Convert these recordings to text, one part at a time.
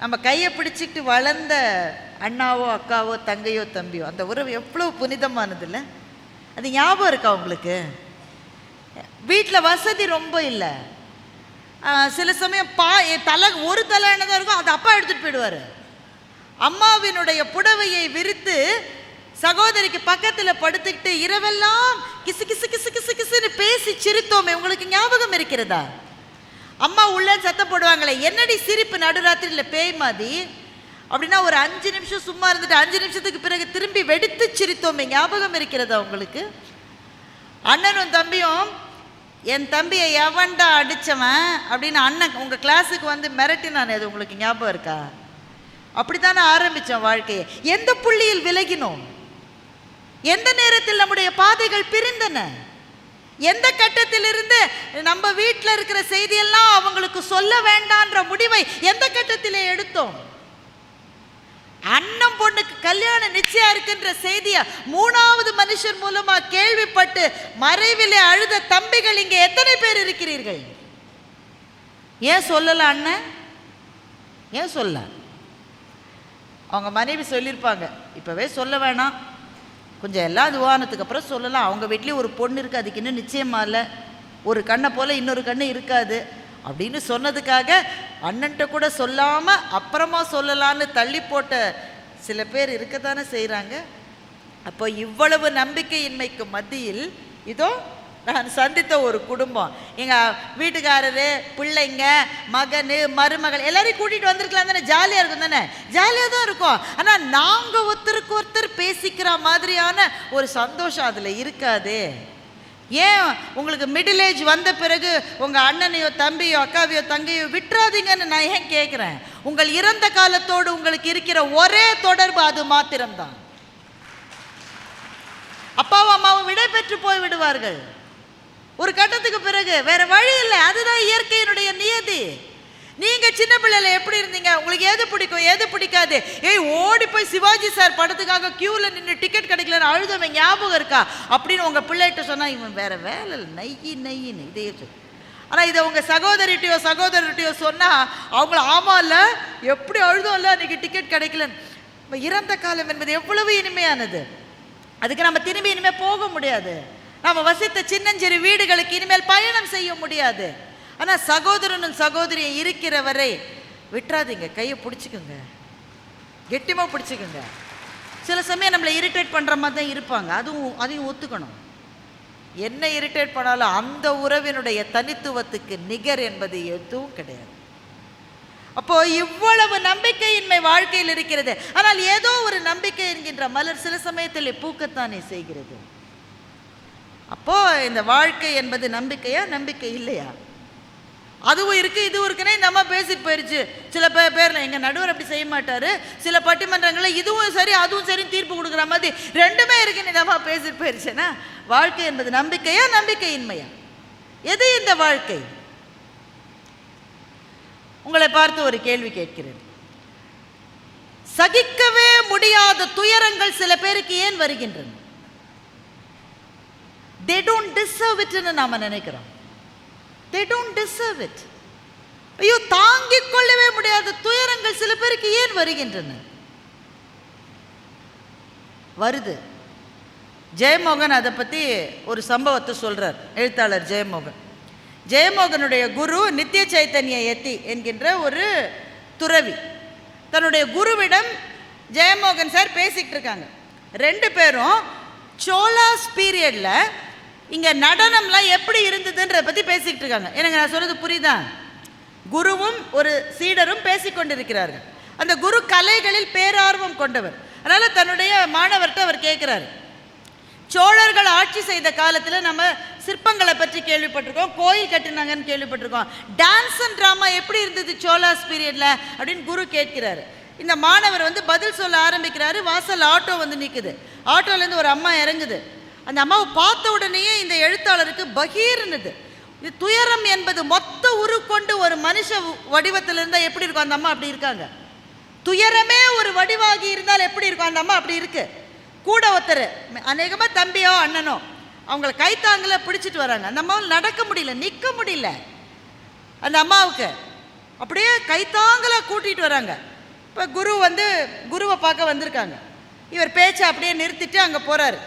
நம்ம கையை பிடிச்சிட்டு வளர்ந்த அண்ணாவோ அக்காவோ தங்கையோ தம்பியோ அந்த உறவு எவ்வளோ புனிதமானது இல்லை? அது ஞாபகம் இருக்கா உங்களுக்கு? வீட்டில் வசதி ரொம்ப இல்லை, சில சமயம் தலை ஒரு தலைன்னு தான் இருக்கும், அது அப்பா எடுத்துகிட்டு போயிடுவார். அம்மாவினுடைய புடவையை விரித்து சகோதரிக்கு பக்கத்தில் படுத்துக்கிட்டு இரவெல்லாம் கிசு கிசு கிசு கிசு கிசுன்னு பேசி சிரித்தோமே, உங்களுக்கு ஞாபகம் இருக்கிறதா? அம்மா உள்ள சத்தம் போடுவாங்களே, என்னடி சிரிப்பு நடுராத்திரியில் பேய் மாதிரி அப்படின்னா ஒரு 5 நிமிஷம் சும்மா இருந்துட்டு 5 நிமிஷத்துக்கு பிறகு திரும்பி வெடித்து சிரித்தோமே, ஞாபகம் இருக்கிறதா உங்களுக்கு? அண்ணனும் தம்பியும், என் தம்பியை எவன்டா அடித்தவன் அப்படின்னு அண்ணன் உங்கள் கிளாஸுக்கு வந்து மிரட்டினானே, அது உங்களுக்கு ஞாபகம் இருக்கா? அப்படித்தானே ஆரம்பித்தோம் வாழ்க்கையை. எந்த புள்ளியில் விலகினோம்? எந்த நேரத்தில் நம்முடைய பாதைகள் பிரிந்தன? எந்த கட்டத்திலிருந்து நம்ம வீட்டில் இருக்கிற செய்தியெல்லாம் அவங்களுக்கு சொல்ல வேண்டான்ற முடிவை எந்த கட்டத்திலே எடுத்தோம்? அண்ணன் பொண்ணுக்கு கல்யாணம் நிச்சயம் இருக்குன்ற செய்திய 3வது மனுஷன் மூலமா கேள்விப்பட்டு மறைவிலே அழுத தம்பிகள் இங்கே எத்தனை பேர் இருக்கிறீர்கள்? ஏன் சொல்லல அண்ணன்? ஏன் சொல்ல? அவங்க மனைவி சொல்லியிருப்பாங்க, இப்பவே சொல்ல வேணாம், கொஞ்சம் எல்லாம் துவானத்துக்கு அப்புறம் சொல்லலாம், அவங்க வீட்லேயும் ஒரு பொண்ணு இருக்குது, அதுக்கு இன்னும் நிச்சயமா இல்லை, ஒரு கண்ணை போல் இன்னொரு கண்ணு இருக்காது அப்படின்னு சொன்னதுக்காக அண்ணன்ட்ட கூட சொல்லாமல் அப்புறமா சொல்லலான்னு தள்ளி போட்ட சில பேர் இருக்கத்தானே செய்கிறாங்க. அப்போ இவ்வளவு நம்பிக்கையின்மைக்கு மத்தியில் இதோ நான் சந்தித்த ஒரு குடும்பம், எங்கள் வீட்டுக்காரரு, பிள்ளைங்க, மகன், மருமகள் எல்லாரையும் கூட்டிகிட்டு வந்திருக்கலாம் தானே, ஜாலியாக இருக்கும் தானே? ஜாலியாக தான் இருக்கும். ஆனால் நாங்கள் ஒருத்தருக்கு ஒருத்தர் பேசிக்கிற மாதிரியான ஒரு சந்தோஷம் அதில் இருக்காது. ஏன் உங்களுக்கு மிடில் ஏஜ் வந்த பிறகு உங்கள் அண்ணனையோ தம்பியோ அக்காவையோ தங்கையோ விட்டுறாதீங்கன்னு நான் ஏன் கேட்குறேன்? உங்கள் இறந்த காலத்தோடு உங்களுக்கு இருக்கிற ஒரே தொடர்பு அது மாத்திரம்தான். அப்பாவும் அம்மாவும் விடை பெற்று போய் விடுவார்கள் ஒரு கட்டத்துக்கு பிறகு, வேற வழி இல்லை. அதுதான் இயற்கையினுடைய நியதி. நீங்க சின்ன பிள்ளைல எப்படி இருந்தீங்க? உங்களுக்கு எது பிடிக்கும் எது பிடிக்காது? ஓடி போய் சிவாஜி சார் படத்துக்காக கியூல நின்று டிக்கெட் கிடைக்கலன்னு அழுதவன் ஞாபகம் இருக்கா அப்படின்னு உங்க பிள்ளைகிட்ட சொன்னா, இவன் வேற வேலை இல்லை, நெய்யின்னு இதையே சொல்லு. ஆனால் இதை உங்கள் சகோதரிட்டையோ சொன்னால் அவங்கள ஆமாம் இல்லை எப்படி அழுதோம் இல்லை அன்றைக்கி டிக்கெட் கிடைக்கலன்னு. இப்போ இறந்த காலம் என்பது எவ்வளவு இனிமையானது. அதுக்கு நம்ம திரும்பி இனிமேல் போக முடியாது. நம்ம வசித்த சின்னஞ்சிறு வீடுகளுக்கு இனிமேல் பயணம் செய்ய முடியாது. ஆனால் சகோதரனும் சகோதரியும் இருக்கிற வரை விட்டுறாதீங்க, கையை பிடிச்சிக்குங்க, கெட்டியமாக பிடிச்சிக்குங்க. சில சமயம் நம்மளை இரிட்டேட் பண்ணுற மாதிரி தான் இருப்பாங்க, அதையும் ஒத்துக்கணும். என்ன இரிட்டேட் பண்ணாலும் அந்த உறவினுடைய தனித்துவத்துக்கு நிகர் என்பது எதுவும் கிடையாது. அப்போ இவ்வளவு நம்பிக்கையின்மை வாழ்க்கையில் இருக்கிறது. ஆனால் ஏதோ ஒரு நம்பிக்கை என்கின்ற மலர் சில சமயத்தில் பூக்கத்தானே செய்கிறது. அப்போ இந்த வாழ்க்கை என்பது நம்பிக்கையா நம்பிக்கை இல்லையா? அதுவும் இருக்கு இதுவும் இருக்குன்னே நம்ம பேசிட்டு போயிடுச்சு. சில பேர்ல எங்க நடுவர் அப்படி செய்ய மாட்டாரு, சில பட்டிமன்றங்களில் இதுவும் சரி அதுவும் சரி தீர்ப்பு கொடுக்குற மாதிரி ரெண்டுமே இருக்குன்னு நம்ம பேசிட்டு போயிடுச்சுன்னா வாழ்க்கை என்பது நம்பிக்கையா நம்பிக்கையின்மையா? எது இந்த வாழ்க்கை? உங்களை பார்த்து ஒரு கேள்வி கேட்கிறேன். சகிக்கவே முடியாத துயரங்கள் சில பேருக்கு ஏன் வருகின்றன? They don't deserve it ன்னு நாம நினைக்கிறோம். They don't deserve it. ஐயோ, தாங்கிக் கொள்ளவே முடியாத துயரங்கள் சில பேருக்கு ஏன் வருகின்றன? வருது. ஜெயமோகன் அதை பற்றி ஒரு சம்பவத்தை சொல்கிறார், எழுத்தாளர் ஜெயமோகன். ஜெயமோகனுடைய குரு நித்திய சைத்தன்ய யதி என்கின்ற ஒரு துறவி. தன்னுடைய குருவிடம் ஜெயமோகன் சார் பேசிக்கிட்டு இருக்காங்க. ரெண்டு பேரும் சோலாஸ் பீரியடில் இங்கே நடனம்லாம் எப்படி இருந்ததுன்றதை பற்றி பேசிக்கிட்டு இருக்காங்க. எனக்கு நான் சொல்கிறது புரியுதா? குருவும் ஒரு சீடரும் பேசிக்கொண்டிருக்கிறார்கள். அந்த குரு கலைகளில் பேரார்வம் கொண்டவர். அதனால் தன்னுடைய மாணவர்கிட்ட அவர் கேட்குறாரு, சோழர்கள் ஆட்சி செய்த காலத்தில் நம்ம சிற்பங்களை பற்றி கேள்விப்பட்டிருக்கோம், கோயில் கட்டினாங்கன்னு கேள்விப்பட்டிருக்கோம், டான்ஸ் அண்ட் ட்ராமா எப்படி இருந்தது சோலாஸ் பீரியடில் அப்படின்னு குரு கேட்கிறாரு. இந்த மாணவர் பதில் சொல்ல ஆரம்பிக்கிறாரு. வாசல் ஆட்டோ நிற்குது. ஆட்டோலேருந்து ஒரு அம்மா இறங்குது. அந்த அம்மாவை பார்த்த உடனேயே இந்த எழுத்தாளருக்கு பகீர்னுது. இது துயரம் என்பது மொத்த உருக்கொண்டு ஒரு மனுஷ வடிவத்தில் இருந்தால் எப்படி இருக்கும்? அந்த அம்மா அப்படி இருக்காங்க. துயரமே ஒரு வடிவாகி இருந்தால் எப்படி இருக்கும்? அந்த அம்மா அப்படி இருக்கு. கூட ஒருத்தர், அநேகமாக தம்பியோ அண்ணனோ, அவங்கள கைத்தாங்கல பிடிச்சிட்டு வராங்க. அந்த அம்மாவில் நடக்க முடியல, நிற்க முடியல. அந்த அம்மாவுக்கு அப்படியே கைத்தாங்கல கூட்டிகிட்டு வராங்க. இப்போ குருவை பார்க்க வந்திருக்காங்க. இவர் பேச்சை அப்படியே நிறுத்திட்டு அங்கே போகிறாரு.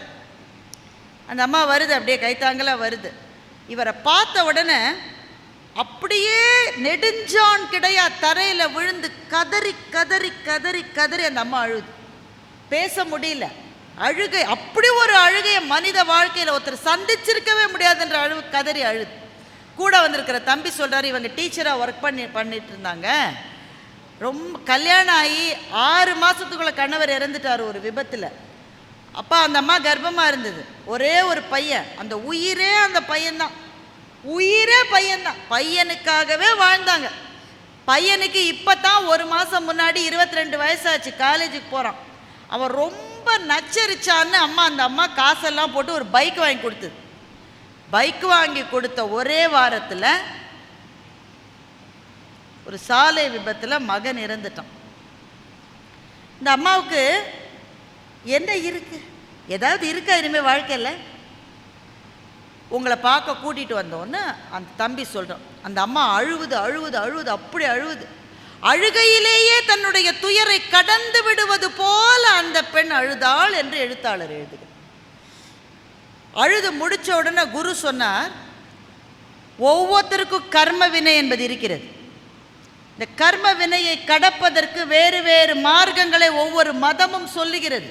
அந்த அம்மா வருது, அப்படியே கைத்தாங்கல வருது. இவரை பார்த்த உடனே அப்படியே நெடுஞ்சான் கிடையா தரையில் விழுந்து கதறி கதறி கதறி கதறி அந்த அம்மா அழுது. பேச முடியல, அழுகை. அப்படி ஒரு அழுகையை மனித வாழ்க்கையில் ஒருத்தர் சந்திச்சிருக்கவே முடியாதுன்ற அழுவு கதறி அழுது. கூட வந்திருக்கிற தம்பி சொல்கிறார், இவங்க டீச்சராக ஒர்க் பண்ணிட்டு இருந்தாங்க. ரொம்ப கல்யாணம் ஆகி 6 மாதத்துக்குள்ளே கணவர் இறந்துட்டார் ஒரு விபத்தில். அப்பா அந்த அம்மா கர்ப்பமாக இருந்தது, ஒரே ஒரு பையன். அந்த உயிரே அந்த பையன்தான், உயிரே பையன்தான். பையனுக்காகவே வாழ்ந்தாங்க. பையனுக்கு இப்போ தான் 1 மாதம் முன்னாடி 22 வயசாச்சு, காலேஜுக்கு போகிறான். அவன் ரொம்ப நச்சரிச்சான்னு அந்த அம்மா காசெல்லாம் போட்டு ஒரு பைக் வாங்கி கொடுத்தது. பைக் வாங்கி கொடுத்த ஒரே வாரத்தில் ஒரு சாலை விபத்தில் மகன் இறந்துட்டான். இந்த அம்மாவுக்கு என்ன இருக்கு, ஏதாவது இருக்கா இனிமேல் வாழ்க்கையில்? உங்களை பார்க்க கூட்டிகிட்டு வந்தோன்னு அந்த தம்பி சொல்கிறான். அந்த அம்மா அழுவுது அழுவுது அழுவுது, அப்படி அழுவுது. அழுகையிலேயே தன்னுடைய துயரை கடந்து விடுவது போல அந்த பெண் அழுதாள் என்று எழுத்தாளர் எழுதுகிறார். அழுது முடிச்ச உடனே குரு சொன்னார், ஒவ்வொருத்தருக்கும் கர்ம வினை என்பது இருக்கிறது. இந்த கர்ம வினையை கடப்பதற்கு வேறு வேறு மார்க்கங்களை ஒவ்வொரு மதமும் சொல்லுகிறது.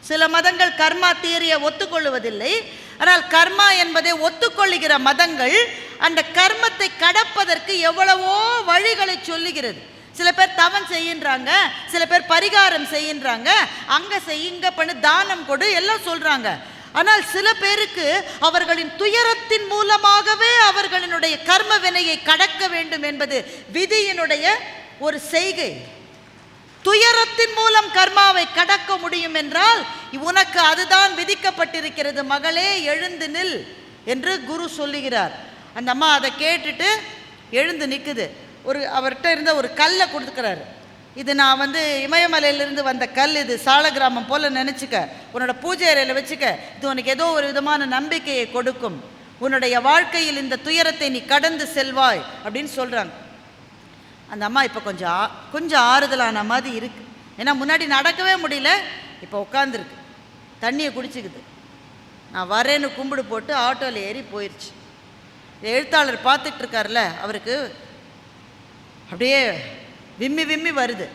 சில மதங்கள் கர்மா தியரியை ஒத்துக்கொள்வதில்லை. ஆனால் கர்மா என்பதை ஒத்துக்கொள்ளுகிற மதங்கள் அந்த கர்மத்தை கடப்பதற்கு எவ்வளவோ வழிகளை சொல்லுகிறது. சில பேர் தவம் செய்கின்றாங்க, சில பேர் பரிகாரம் செய்கின்றாங்க, அங்கே செய் இங்கே பண்ணு, தானம் கொடு, எல்லாம் சொல்கிறாங்க. ஆனால் சில பேருக்கு அவர்களின் துயரத்தின் மூலமாகவே அவர்களினுடைய கர்ம வினையை கடக்க வேண்டும் என்பது விதியினுடைய ஒரு செய்கை. துயரத்தின் மூலம் கர்மாவை கடக்க முடியும் என்றால் உனக்கு அதுதான் விதிக்கப்பட்டிருக்கிறது, மகளே எழுந்து நில் என்று குரு சொல்லுகிறார். அந்த அம்மா அதை கேட்டுட்டு எழுந்து நிற்குது. அவர்கிட்ட இருந்த ஒரு கல்லை கொடுத்துக்கிறாரு. இது நான் இமயமலையிலிருந்து வந்த கல், இது சால கிராமம் போல் நினச்சிக்க, உன்னோட பூஜை அறையில் வச்சுக்க, இது உனக்கு ஏதோ ஒரு விதமான நம்பிக்கையை கொடுக்கும், உன்னுடைய வாழ்க்கையில் இந்த துயரத்தை நீ கடந்து செல்வாய் அப்படின்னு சொல்கிறாங்க. அந்த அம்மா இப்போ கொஞ்சம் ஆறுதலான மாதிரி இருக்குது. ஏன்னா முன்னாடி நடக்கவே முடியல, இப்போ உட்காந்துருக்கு, தண்ணியை குடிச்சிக்குது. நான் வரேன்னு கும்பிடு போட்டு ஆட்டோவில் ஏறி போயிடுச்சு. எழுத்தாளர் பார்த்துட்ருக்கார்ல, அவருக்கு அப்படியே விம்மி விம்மி வருது.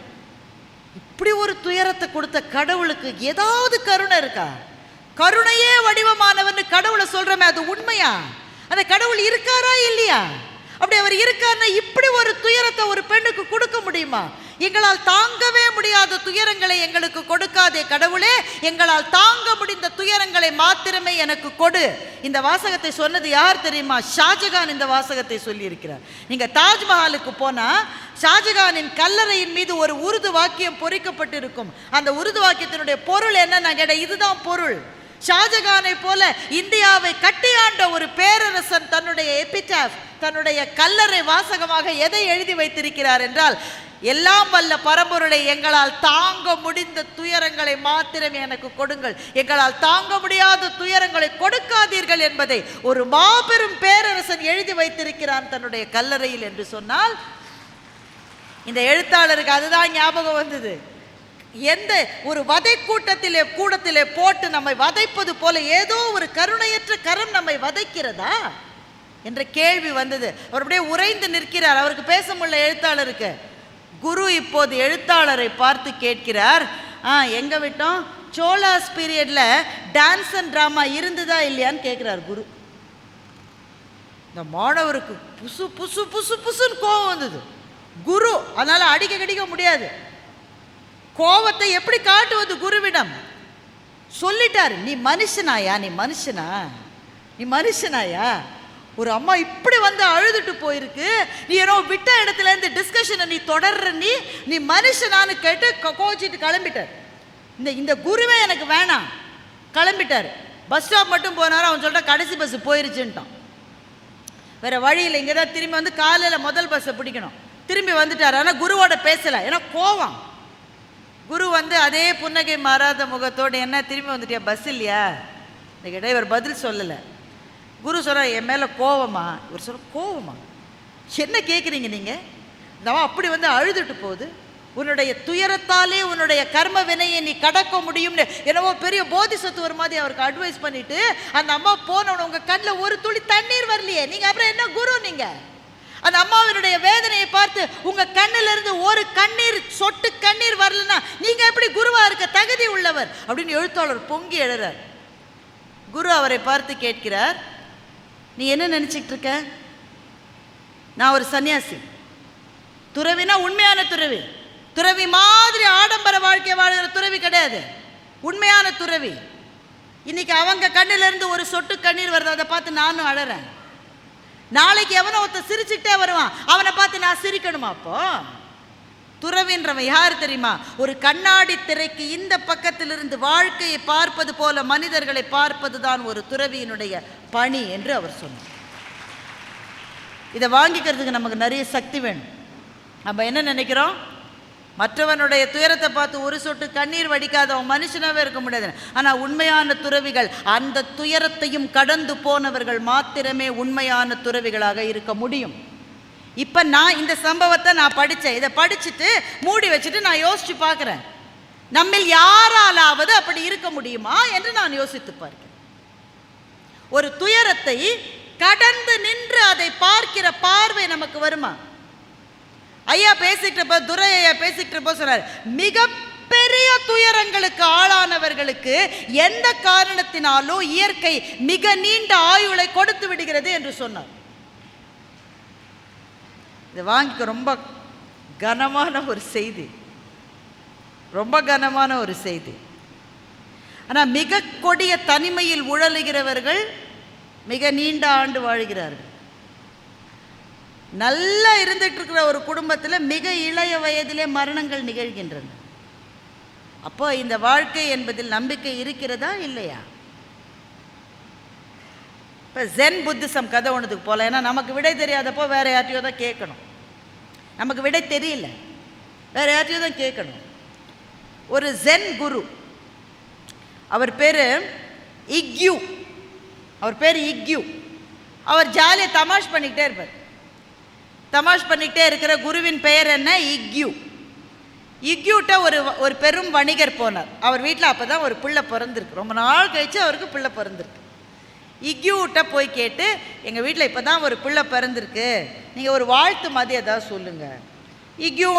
இப்படி ஒரு துயரத்தை கொடுத்த கடவுளுக்கு ஏதாவது கருணை இருக்கா? கருணையே வடிவமானவன்னு கடவுளை சொல்கிறோமே, அது உண்மையா? அந்த கடவுள் இருக்காரா இல்லையா? அப்படி அவர் இருக்காருன்னா இப்படி ஒரு துயரத்தை ஒரு பெண்ணுக்கு கொடுக்க முடியுமா? எங்களால் தாங்கவே முடியாத துயரங்களை எங்களுக்கு கொடுக்காதே கடவுளே, எங்களால் தாங்க முடிந்த துயரங்களை மாத்திரமே எனக்கு கொடு. இந்த வாசகத்தை சொன்னது யார் தெரியுமா? ஷாஜகான் இந்த வாசகத்தை சொல்லியிருக்கிறார். நீங்கள் தாஜ்மஹாலுக்கு போனால் ஷாஜகானின் கல்லறையின் மீது ஒரு உருது வாக்கியம் பொறிக்கப்பட்டிருக்கும். அந்த உருது வாக்கியத்தினுடைய பொருள் என்ன நான் கேட்டேன், இதுதான் பொருள். ஷாஜகானை போல இந்தியாவை கட்டியாண்ட ஒரு பேரரசன் தன்னுடைய எபிடாஃப், தன்னுடைய கல்லறை வாசகமாக எதை எழுதி வைத்திருக்கிறார் என்றால், எல்லாம் வல்ல பரம்பொருளை எங்களால் தாங்க முடிந்த துயரங்களை மாத்திரம் எனக்கு கொடுங்கள், எங்களால் தாங்க முடியாத துயரங்களை கொடுக்காதீர்கள் என்பதை ஒரு மாபெரும் பேரரசன் எழுதி வைத்திருக்கிறான் தன்னுடைய கல்லறையில் என்று சொன்னால், இந்த எழுத்தாளருக்கு அதுதான் ஞாபகம் வந்தது. எந்த ஒரு வதை கூடத்திலே போட்டு நம்மை வதைப்பது போல ஏதோ ஒரு கருணையற்ற கரம் நம்மை வதைக்கிறதா என்ற கேள்வி வந்தது. அவர் அப்படியே உறைந்து நிற்கிறார். அவருக்கு பேச முடியல எழுத்தாளருக்கு. குரு இப்போது எழுத்தாளரை பார்த்து கேட்கிறார், எங்க விட்டோம், சோலாஸ் பீரியட்ல டான்ஸ் அண்ட் டிராமா இருந்ததா இல்லையான்னு கேட்கிறார் குரு. இந்த மாணவருக்கு புசு புசு புசு புசுன்னு கோபம் வந்தது. குரு அதனால அடிக்க முடியாது. கோபத்தை எப்படி காட்டுவது குருவிடம்? சொல்லிட்டாரு, நீ மனுஷனாயா, நீ மனுஷனாயா? ஒரு அம்மா இப்படி அழுதுட்டு போயிருக்கு, நீ ஏதோ விட்ட இடத்துல இருந்து டிஸ்கஷனை நீ தொடர்ற, நீ மனுஷனான்னு கேட்டு கோச்சிட்டு கிளம்பிட்டார். இந்த குருவே எனக்கு வேணாம், கிளம்பிட்டார். பஸ் ஸ்டாப் மட்டும் போனார். அவன் சொல்லிட்டா கடைசி பஸ் போயிருச்சுன்ட்டான். வேற வழியில் இங்கே தான் திரும்பி காலையில் முதல் பஸ்ஸை பிடிக்கணும். திரும்பி வந்துட்டார். ஆனால் குருவோட பேசலை, ஏன்னா கோவம். குரு அதே புன்னகை மாறாத முகத்தோடு, என்ன திரும்பி வந்துட்டியா, பஸ் இல்லையா, இந்த இவர் பதில் சொல்லலை. குரு சொல்கிறார், என் மேலே கோவமா? இவர் சொல்ல, கோவமா? என்ன கேட்குறீங்க நீங்கள்? இந்த அப்படி வந்து அழுதுட்டு போகுது. உன்னுடைய துயரத்தாலே உன்னுடைய கர்ம வினையை நீ கடக்க முடியும்னு என்னவோ பெரிய போதிசத்துவர் மாதிரி அவருக்கு அட்வைஸ் பண்ணிட்டு அந்த அம்மா போனவன உங்கள் கண்ணில் ஒரு துளி தண்ணீர் வரலையே, நீங்கள் அப்புறம் என்ன குரு? நீங்கள் அந்த அம்மாவினுடைய வேதனையை பார்த்து உங்கள் கண்ணிலிருந்து ஒரு கண்ணீர் சொட்டு கண்ணீர் வரலன்னா நீங்கள் எப்படி குருவாக இருக்க தகுதி உள்ளவர் அப்படின்னு எழுத்தாளர் பொங்கி எழுறார். குரு அவரை பார்த்து கேட்கிறார், நீ என்ன நினச்சிக்கிட்டு இருக்க? நான் ஒரு சன்னியாசி. துறவினா உண்மையான துறவி. துறவி மாதிரி ஆடம்பர வாழ்க்கை வாழ்கிற துறவி கிடையாது, உண்மையான துறவி. இன்னைக்கு அவங்க கண்ணிலிருந்து ஒரு சொட்டு கண்ணீர் வருது, அதை பார்த்து நானும் அழறேன். நாளைக்கு எவனோ ஒருத்தர் சிரிச்சுக்கிட்டே வருவான், அவனை பார்த்து நான் சிரிக்கணுமா? அப்போ துறவின்றவன் யார் தெரியுமா? ஒரு கண்ணாடி திரைக்கு இந்த பக்கத்திலிருந்து வாழ்க்கையை பார்ப்பது போல மனிதர்களை பார்ப்பது தான் ஒரு துறவியினுடைய பணி என்று அவர் சொன்னார். இதை வாங்கிக்கிறதுக்கு நமக்கு நிறைய சக்தி வேணும். நம்ம என்ன நினைக்கிறோம்? மற்றவனுடைய துயரத்தை பார்த்து ஒரு சொட்டு கண்ணீர் வடிக்காதவன் மனுஷனாகவே இருக்க முடியாது. ஆனால் உண்மையான துறவிகள், அந்த துயரத்தையும் கடந்து போனவர்கள் மாத்திரமே உண்மையான துறவிகளாக இருக்க முடியும். இப்போ நான் இந்த சம்பவத்தை நான் படித்தேன். இதை படிச்சுட்டு மூடி வச்சுட்டு நான் யோசித்து பார்க்குறேன், நம்மில் யாராலாவது அப்படி இருக்க முடியுமா என்று நான் யோசித்து பார்க்கிறேன். ஒரு துயரத்தை கடந்து நின்று அதை பார்க்கிற பார்வை நமக்கு வருமா? ஐயா பேசிக்கிட்டப்போ, துரை ஐயா பேசிக்கிட்டப்போ சொன்னார், மிகப்பெரிய துயரங்களுக்கு ஆளானவர்களுக்கு எந்த காரணத்தினாலும் இயற்கை மிக நீண்ட ஆயுளை கொடுத்து விடுகிறது என்று சொன்னார். இதை வாங்கிக்க ரொம்ப கனமான ஒரு செய்தி, ரொம்ப கனமான ஒரு செய்தி. ஆனால் மிக கொடிய தனிமையில் உழலுகிறவர்கள் மிக நீண்ட ஆண்டு வாழ்கிறார்கள். நல்லா இருந்துட்டு இருக்கிற ஒரு குடும்பத்தில் மிக இளைய வயதிலே மரணங்கள் நிகழ்கின்றன. அப்போ இந்த வாழ்க்கை என்பதில் நம்பிக்கை இருக்கிறதா இல்லையா? இப்போ ஜென் புத்திசம் கதை ஒன்றுக்கு போகலாம். ஏன்னா நமக்கு விடை தெரியாதப்போ வேற யார்ட்டையோ தான் கேட்கணும். நமக்கு விடை தெரியல, வேற யார்ட்டையோ தான் கேட்கணும். ஒரு ஜென் குரு, அவர் பேர் இக்யூ. அவர் ஜாலியாக தமாஷ் பண்ணிக்கிட்டே இருப்பார். தமாஷ் பண்ணிக்கிட்டே இருக்கிற குருவின் பெயர் என்ன? இக்யூ. இக்யூட்ட ஒரு பெரும் வணிகர் போனார். அவர் வீட்டில் அப்போ தான் ஒரு பிள்ளை பிறந்திருக்கு. ரொம்ப நாள் கழித்து அவருக்கு பிள்ளை பிறந்திருக்கு. இக்யூட்ட போய் கேட்டு, எங்கள் வீட்டில் இப்போ தான் ஒரு பிள்ளை பிறந்திருக்கு, நீங்கள் ஒரு வாழ்த்து மாதிரி ஏதாவது சொல்லுங்கள். இக்யூ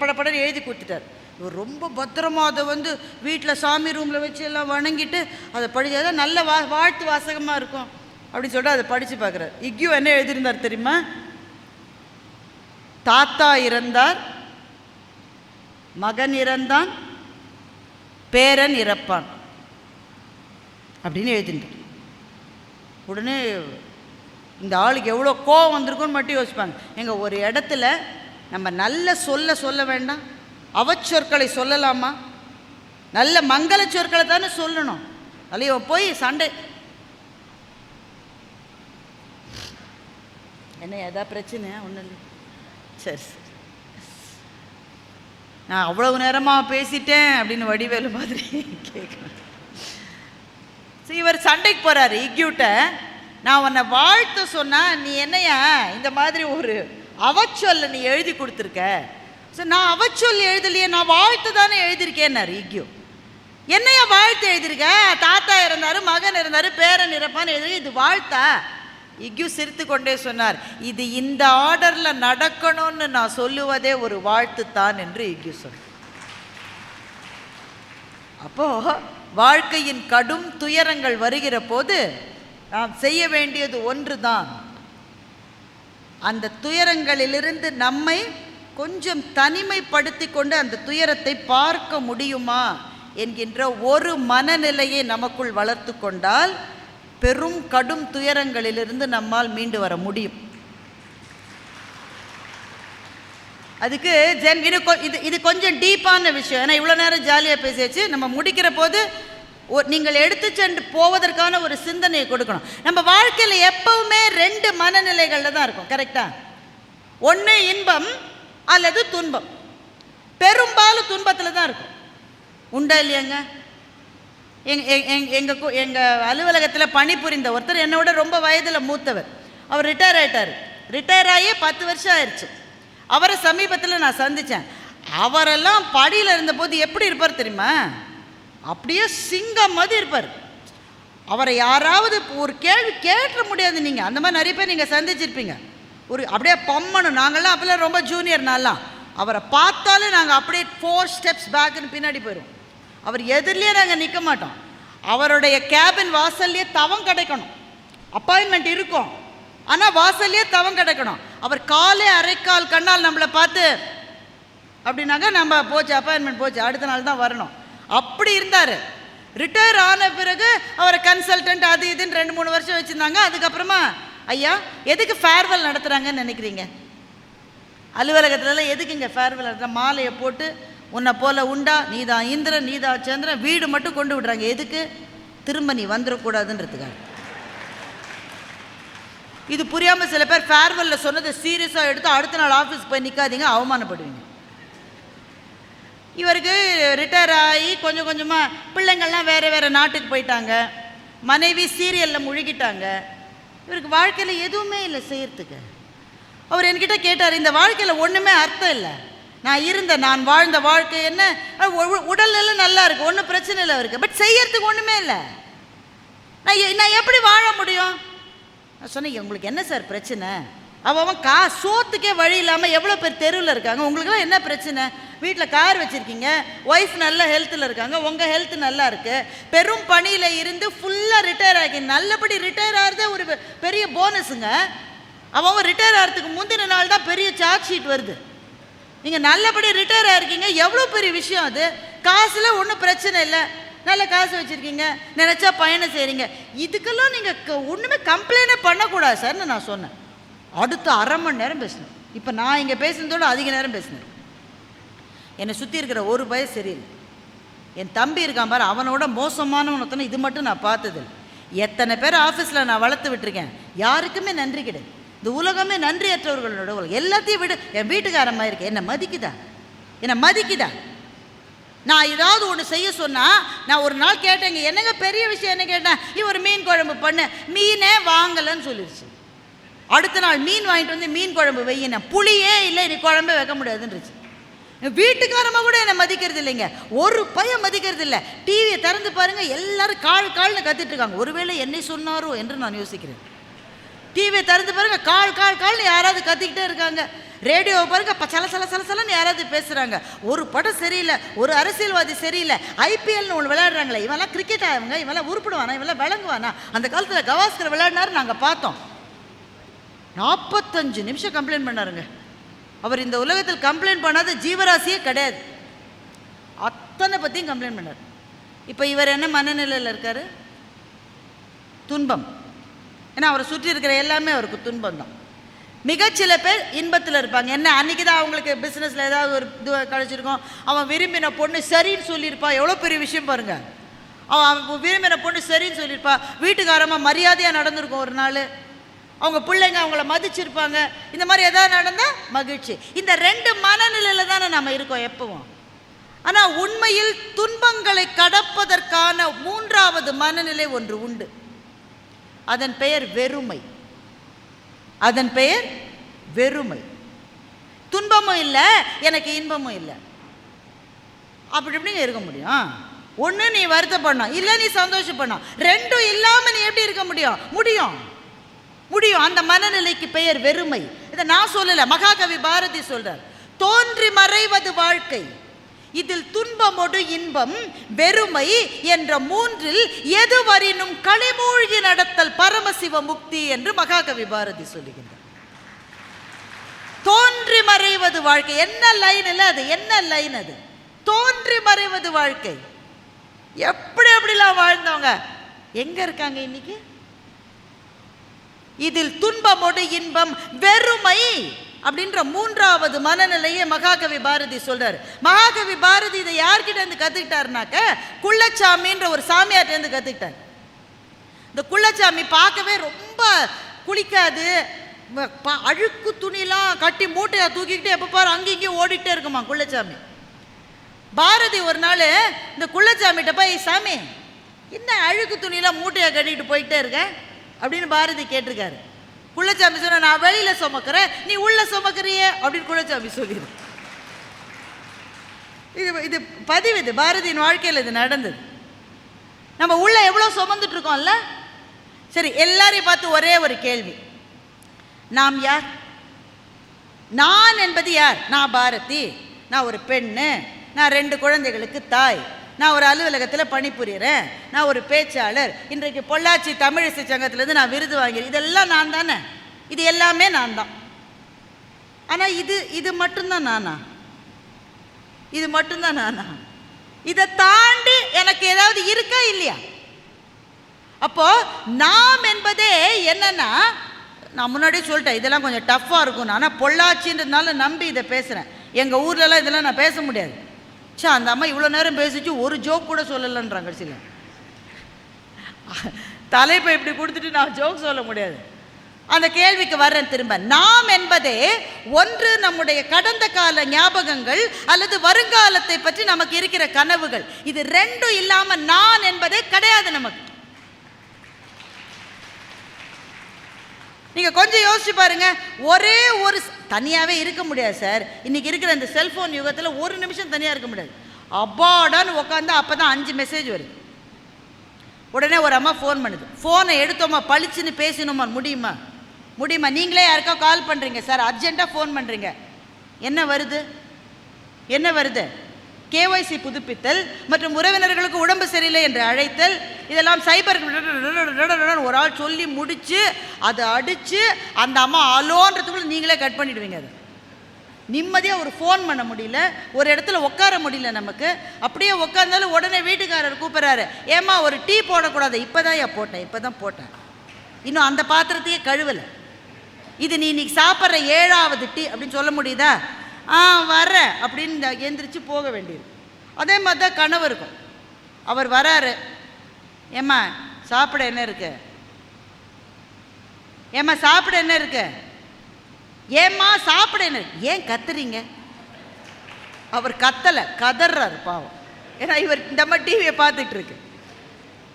படப்படன்னு எழுதி கொடுத்துட்டார். இவர் ரொம்ப பத்திரமா அதை வந்து வீட்டில் சாமி ரூமில் வச்சு எல்லாம் வணங்கிட்டு அதை படிச்சா நல்ல வாழ்த்து வாசகமாக இருக்கும் அப்படின்னு சொல்லிட்டு அதை படித்து பார்க்குறாரு. இக்யூ என்ன எழுதியிருந்தார் தெரியுமா? தாத்தா இறந்தார், மகன் இறந்தான், பேரன் இறப்பான் அப்படின்னு எழுதிட்டார். உடனே இந்த ஆளுக்கு எவ்வளோ கோவம் வந்திருக்குன்னு மட்டும் யோசிப்பாங்க. எங்கள் ஒரு இடத்துல நம்ம நல்ல சொல்ல வேண்டாம், அவச்சொற்களை சொல்லலாமா? நல்ல மங்கள சொற்களை தானே சொல்லணும். அல்லையோ போய் சண்டை. என்ன ஏதாவது பிரச்சனை? ஒன்றும் இல்லை. சரி, நான் அவ்வளவு நேரமாக பேசிட்டேன் அப்படின்னு வடிவேலு மாதிரி கேட்கணும். இவர் சண்டைக்கு போகிறாரு இக்யூட்ட. நான் உன்னை வாழ்த்து சொன்னால் நீ என்னையா இந்த மாதிரி ஒரு அவச்சொல்ல நீ எழுதி கொடுத்துருக்க. சார், நான் அவச்சொல் எழுதலையே, நான் வாழ்த்து தானே எழுதியிருக்கேன்னாரு இக்யூ. என்னையா வாழ்த்து எழுதியிருக்க? தாத்தா இறந்தாரு, மகன் இறந்தாரு, பேரன் இறப்பான்னு எழுதி, இது வாழ்த்தா? இக்யூ சிரித்து கொண்டே சொன்னார், இது இந்த ஆர்டரில் நடக்கணும்னு நான் சொல்லுவதே ஒரு வாழ்த்து தான் என்று இக்யூ சொன்னார். அப்போ வாழ்க்கையின் கடும் துயரங்கள் வருகிற போது நாம் செய்ய வேண்டியது ஒன்று தான். அந்த துயரங்களிலிருந்து நம்மை கொஞ்சம் தனிமைப்படுத்தி கொண்டு அந்த துயரத்தை பார்க்க முடியுமா என்கின்ற ஒரு மனநிலையை நமக்குள் வளர்த்து கொண்டால் பெரும் கடும் துயரங்களிலிருந்து நம்மால் மீண்டு வர முடியும். அதுக்கு இது கொஞ்சம் டீப்பான விஷயம். ஏன்னா இவ்வளோ நேரம் ஜாலியாக பேசியாச்சு. நம்ம முடிக்கிற போது நீங்கள் எடுத்து சென்று போவதற்கான ஒரு சிந்தனையை கொடுக்கணும். நம்ம வாழ்க்கையில் எப்பவுமே 2 மனநிலைகளில் தான் இருக்கும். கரெக்டாக? ஒன்று இன்பம் அல்லது துன்பம். பெரும்பாலும் துன்பத்தில் தான் இருக்கும். உண்டா இல்லையாங்க? எங்கள் அலுவலகத்தில் பணிபுரிந்த ஒருத்தர் என்னோட ரொம்ப வயதில் மூத்தவர். அவர் ரிட்டையர் ஆகிட்டார். ரிட்டையர் ஆகி 10 வருஷம் ஆயிடுச்சு. அவரை சமீபத்தில் நான் சந்தித்தேன். அவரெல்லாம் படியில் இருந்தபோது எப்படி இருப்பார் தெரியுமா? அப்படியே சிங்கம் மாதிரி இருப்பார். அவரை யாராவது ஒரு கேள்வி கேட்ட முடியாது. நீங்கள் அந்த மாதிரி நிறைய பேர் நீங்கள் சந்திச்சிருப்பீங்க. ஒரு அப்படியே பொம்மனும். நாங்கள்லாம் அப்போல்லாம் ரொம்ப ஜூனியர். நான்லாம் அவரை பார்த்தாலே நாங்கள் அப்படியே 4 ஸ்டெப்ஸ் பேக்குன்னு பின்னாடி போயிடுவோம். அவர் எதிரிலே நாங்கள் நிற்க மாட்டோம். அவருடைய கேபின் வாசல்லையே தவம் கிடைக்கணும். அப்பாயின்மெண்ட் இருக்கும், ஆனால் வாசல்லையே தவம் கிடைக்கணும். அவர் காலே அரைக்கால் கண்ணால் நம்மளை பார்த்து அப்படின்னாக்க நம்ம போச்சு, அப்பாயின்மெண்ட் போச்சு, அடுத்த நாள் தான் வரணும். அப்படி இருந்தார். ரிட்டையர் ஆன பிறகு அவரை கன்சல்டன்ட் அது இதுன்னு 2-3 வருஷம் வச்சுருந்தாங்க. அதுக்கப்புறமா ஐயா எதுக்கு ஃபேர்வெல் நடத்துகிறாங்கன்னு நினைக்கிறீங்க? அலுவலகத்துலலாம் எதுக்கு இங்கே ஃபேர்வெல் நடத்துகிற? மாலையை போட்டு உன்னை போல் உண்டா, நீதான் இந்திரன் நீதான் சந்திரன், வீடு மட்டும் கொண்டு விடுறாங்க. எதுக்கு? திரும்ப நீ வந்துடக்கூடாதுன்றதுக்காக. இது புரியாமல் சில பேர் ஃபேர்வெல்லில் சொன்னதை சீரியஸாக எடுத்து அடுத்த நாள் ஆஃபீஸ்க்கு போய் நிற்காதீங்க, அவமானப்படுவீங்க. இவருக்கு ரிட்டையர் ஆகி கொஞ்சம் கொஞ்சமாக பிள்ளைங்கள்லாம் வேறு வேறு நாட்டுக்கு போயிட்டாங்க. மனைவி சீரியலில் முழுகிட்டாங்க. இவருக்கு வாழ்க்கையில் எதுவுமே இல்லை செய்யறதுக்கு. அவர் என்கிட்ட கேட்டார், இந்த வாழ்க்கையில் ஒன்றுமே அர்த்தம் இல்லை. நான் வாழ்ந்த வாழ்க்கை என்ன, உடல் எல்லாம் நல்லா இருக்குது, ஒன்றும் பிரச்சனை இல்லை அவருக்கு, பட் செய்யறதுக்கு ஒன்றுமே இல்லை. நான் எப்படி வாழ முடியும்? நான் சொன்னேன், உங்களுக்கு என்ன சார் பிரச்சனை? அவன் சோத்துக்கே வழி இல்லாமல் எவ்வளோ பேர் தெருவில் இருக்காங்க. உங்களுக்குலாம் என்ன பிரச்சனை? வீட்டில் கார் வச்சுருக்கீங்க, ஒய்ஃப் நல்ல ஹெல்த்தில் இருக்காங்க, உங்கள் ஹெல்த் நல்லா இருக்குது, பெரும் பணியில் இருந்து ஃபுல்லாக ரிட்டையர் ஆகி நல்லபடி ரிட்டையர் ஆகிறதே ஒரு பெரிய போனஸுங்க. அவன் ரிட்டையர் ஆகிறதுக்கு முந்தின நாள் தான் பெரிய சார்ஜ் ஷீட் வருது. நீங்கள் நல்லபடி ரிட்டையர் ஆகிருக்கீங்க, எவ்வளோ பெரிய விஷயம் அது. காசில் ஒன்றும் பிரச்சனை இல்லை, நல்ல காசு வச்சுருக்கீங்க, நினச்சா பயணம் செய்கிறீங்க. இதுக்கெல்லாம் நீங்கள் ஒன்றுமே கம்ப்ளைண்டே பண்ணக்கூடாது சார்னு நான் சொன்னேன். அடுத்த 1/2 மணி நேரம் பேசினேன். இப்போ நான் இங்கே பேசுனதோடு அதிக நேரம் பேசினேன். என்னை சுற்றி இருக்கிற ஒரு பயம் சரியில்லை. என் தம்பி இருக்கான் பாரு, அவனோட மோசமானவனத்தனை இது மட்டும் நான் பார்த்ததில்லை. எத்தனை பேர் ஆஃபீஸில் நான் வளர்த்து விட்டுருக்கேன். யாருக்குமே நன்றி கிடையாது. இந்த உலகமே நன்றியற்றவர்களோட உலகம். எல்லாத்தையும் விட என் வீட்டுக்காரமாக இருக்கேன். என்னை மதிக்குதா? நான் ஏதாவது ஒன்று செய்ய சொன்னால், நான் ஒரு நாள் கேட்டேங்க, என்னங்க பெரிய விஷயம் என்ன கேட்டேன், ஒரு மீன் குழம்பு பண்ண, மீனே வாங்கலைன்னு சொல்லிடுச்சு. அடுத்த நாள் மீன் வாங்கிட்டு வந்து மீன் குழம்பு வையின, புளியே இல்லை, நீ குழம்பே வைக்க முடியாதுன்றுச்சு. வீட்டுக்காரமாக கூட என்னை மதிக்கிறது இல்லைங்க. ஒரு பையன் மதிக்கிறது இல்லை. டிவியை திறந்து பாருங்கள், எல்லாரும் கால்னு கத்திட்டு இருக்காங்க. ஒருவேளை என்னை சொன்னாரோ என்று நான் யோசிக்கிறேன். டிவியை திறந்து பாருங்கள், கால்னு யாராவது கத்திக்கிட்டே இருக்காங்க. ரேடியோவை பாருங்க, சலன்னு யாராவது பேசுகிறாங்க. ஒரு படம் சரியில்லை, ஒரு அரசியல்வாதி சரியில்லை, ஐபிஎல்னு ஒன்று விளையாடுறாங்களே, இவெல்லாம் கிரிக்கெட் ஆகுங்க, இவெல்லாம் உருப்பிடுவானா, இவெல்லாம் விளங்குவானா. அந்த காலத்தில் கவாஸ்கர் விளையாடினாரு, நாங்கள் பார்த்தோம். 45 நிமிஷம் கம்ப்ளைண்ட் பண்ணாருங்க. அவர் இந்த உலகத்தில் கம்ப்ளைண்ட் பண்ணாத ஜீவராசியே கிடையாது. அத்தனை பற்றியும் கம்ப்ளைண்ட் பண்ணார். இப்போ இவர் என்ன மனநிலையில் இருக்கார்? துன்பம். ஏன்னா அவரை சுற்றி இருக்கிற எல்லாமே அவருக்கு துன்பம் தான். மிகச்சில பேர் இன்பத்தில் இருப்பாங்க. என்ன அன்றைக்கி தான் அவங்களுக்கு பிஸ்னஸில் ஏதாவது ஒரு இது கிடச்சிருக்கும். அவன் விரும்பின பொண்ணு சரின்னு சொல்லியிருப்பா. எவ்வளோ பெரிய விஷயம் பாருங்கள். அவன் விரும்பின பொண்ணு சரின்னு சொல்லியிருப்பா. வீட்டுக்காரமாக மரியாதையாக நடந்திருக்கும். ஒரு நாள் அவங்க பிள்ளைங்க அவங்கள மதிச்சிருப்பாங்க. இந்த மாதிரி எதாவது நடந்தால் மகிழ்ச்சி. இந்த 2 மனநிலையில் தானே நம்ம இருக்கோம் எப்பவும். ஆனால் உண்மையில் துன்பங்களை கடப்பதற்கான 3வது மனநிலை ஒன்று உண்டு. அதன் பெயர் வெறுமை. துன்பமும் இல்லை, எனக்கு இன்பமும் இல்லை. அப்படி எப்படிங்க இருக்க முடியும்? ஒன்று நீ வருத்தப்படணும், இல்லை நீ சந்தோஷப்படணும். 2ம் இல்லாமல் நீ எப்படி இருக்க முடியும்? அந்த மனநிலைக்கு பெயர் வெறுமை. இதை நான் சொல்லல, மகாகவி பாரதி சொல்றார். தோன்றி மறைவது வாழ்க்கை, இதில் துன்பமொடு இன்பம் வெறுமை என்ற 3ல் எதுவரினும் களிமூழ்கி நடத்தல் பரமசிவ முக்தி என்று மகாகவி பாரதி சொல்லுகின்றார். தோன்றி மறைவது வாழ்க்கை. என்ன லைன் இல்லை அது? என்ன லைன் அது? தோன்றி மறைவது வாழ்க்கை. எப்படிலாம் வாழ்ந்தவங்க எங்க இருக்காங்க இன்னைக்கு? இதில் துன்பமொடு இன்பம் வெறுமை அப்படின்ற 3வது மனநிலையை மகாகவி பாரதி சொல்றாரு. மகாகவி பாரதி இதை யார்கிட்ட இருந்து கத்துக்கிட்டாருனாக்க, குள்ளச்சாமின்ற ஒரு சாமியார்ட்ட இருந்து கத்துக்கிட்டார். இந்த குள்ளச்சாமி பார்க்கவே ரொம்ப குளிக்காது, அழுக்கு துணிலாம் கட்டி மூட்டையா தூக்கிக்கிட்டு எப்போ பாரு அங்கே இங்கேயும் ஓடிக்கிட்டே இருக்குமா குள்ளச்சாமி. பாரதி ஒரு நாள் இந்த குள்ளச்சாமிகிட்ட போய், சாமி என்ன அழுக்கு துணியெல்லாம் மூட்டையாக கட்டிட்டு போயிட்டே இருக்க அப்படின்னு பாரதி கேட்டிருக்காரு. குள்ளச்சாமி சொன்ன, நான் வெளியில் சுமக்கிறேன், நீ உள்ள சுமக்கிறியே அப்படின்னு குள்ளச்சாமி சொல்லிடு. இது பதிவு, இது பாரதியின் வாழ்க்கையில் இது நடந்தது. நம்ம உள்ள எவ்வளோ சுமந்துட்டு இருக்கோம்ல. சரி, எல்லாரையும் பார்த்து ஒரே ஒரு கேள்வி, நாம் யார்? நான் என்பது யார்? நான் பாரதி, நான் ஒரு பெண்ணு, நான் 2 குழந்தைகளுக்கு தாய், நான் ஒரு அலுவலகத்தில் பணிபுரிகிறேன், நான் ஒரு பேச்சாளர், இன்றைக்கு பொள்ளாச்சி தமிழிசை சங்கத்திலேருந்து நான் விருது வாங்கிறேன். இதெல்லாம் நான் தானே, இது எல்லாமே நான் தான். ஆனால் இது மட்டும்தான் நானா? இது மட்டும்தான் நானா? இதை தாண்டி எனக்கு ஏதாவது இருக்கா இல்லையா? அப்போ நாம் என்பதே என்னன்னா, நான் முன்னாடியே சொல்லிட்டேன் இதெல்லாம் கொஞ்சம் டஃப்பாக இருக்கும். ஆனால் பொள்ளாச்சின்றதுனால நம்பி இதை பேசுகிறேன். எங்கள் ஊர்லலாம் இதெல்லாம் நான் பேச முடியாது. அந்த அம்மா இவ்வளோ நேரம் பேசிச்சு ஒரு ஜோக் கூட சொல்லலைன்றாங்க. கடைசியில் தலைப்பை இப்படி கொடுத்துட்டு நான் ஜோக் சொல்ல முடியாது. அந்த கேள்விக்கு வர்றேன் திரும்ப. நாம் என்பதே ஒன்று நம்முடைய கடந்த கால ஞாபகங்கள் அல்லது வருங்காலத்தை பற்றி நமக்கு இருக்கிற கனவுகள். இது 2 இல்லாமல் நான் என்பதே கிடையாது நமக்கு. நீங்கள் கொஞ்சம் யோசிச்சு பாருங்க. ஒரே ஒரு தனியாகவே இருக்க முடியாது சார். இன்றைக்கி இருக்கிற இந்த செல்ஃபோன் யுகத்தில் ஒரு நிமிஷம் தனியாக இருக்க முடியாது. அப்பாடான்னு உட்காந்து அப்போ தான் 5 மெசேஜ் வருது. உடனே ஒரு அம்மா ஃபோன் பண்ணுது. ஃபோனை எடுத்தோமா பளிச்சுன்னு பேசணுமா? முடியுமா? நீங்களே யாருக்கா கால் பண்ணுறீங்க சார், அர்ஜென்ட்டாக ஃபோன் பண்ணுறீங்க, என்ன வருது? கேஒய்சி புதுப்பித்தல் மற்றும் உறவினர்களுக்கு உடம்பு சரியில்லை என்று அழைத்தல், இதெல்லாம் சைபர் ஒரு ஆள் சொல்லி முடித்து அதை அடித்து அந்த அம்மா அலோன்றதுக்குள்ள நீங்களே கட் பண்ணிவிடுவீங்க. அதை நிம்மதியாக ஒரு ஃபோன் பண்ண முடியல, ஒரு இடத்துல உட்கார முடியல நமக்கு. அப்படியே உட்காந்தாலும் உடனே வீட்டுக்காரர் கூப்பிட்றாரு, ஏம்மா ஒரு டீ போடக்கூடாது? இப்போ தான் போட்டேன், இன்னும் அந்த பாத்திரத்தையே கழுவலை. இது நீ இன்னைக்கு சாப்பிட்ற 7வது டீ அப்படின்னு சொல்ல முடியுதா? வர்றேன் அப்படின்னு எந்திரிச்சு போக வேண்டியது. அதே மாதிரி தான் கணவருக்கும். அவர் வராரு, ஏம்மா சாப்பிட என்ன இருக்கு? ஏம்மா சாப்பிட என்ன இருக்கு? ஏன் கத்துறீங்க? அவர் கத்தலை, கதறாரு பாவம். ஏன்னா இவர் இந்த மாதிரி டிவியை பார்த்துட்டு இருக்கு.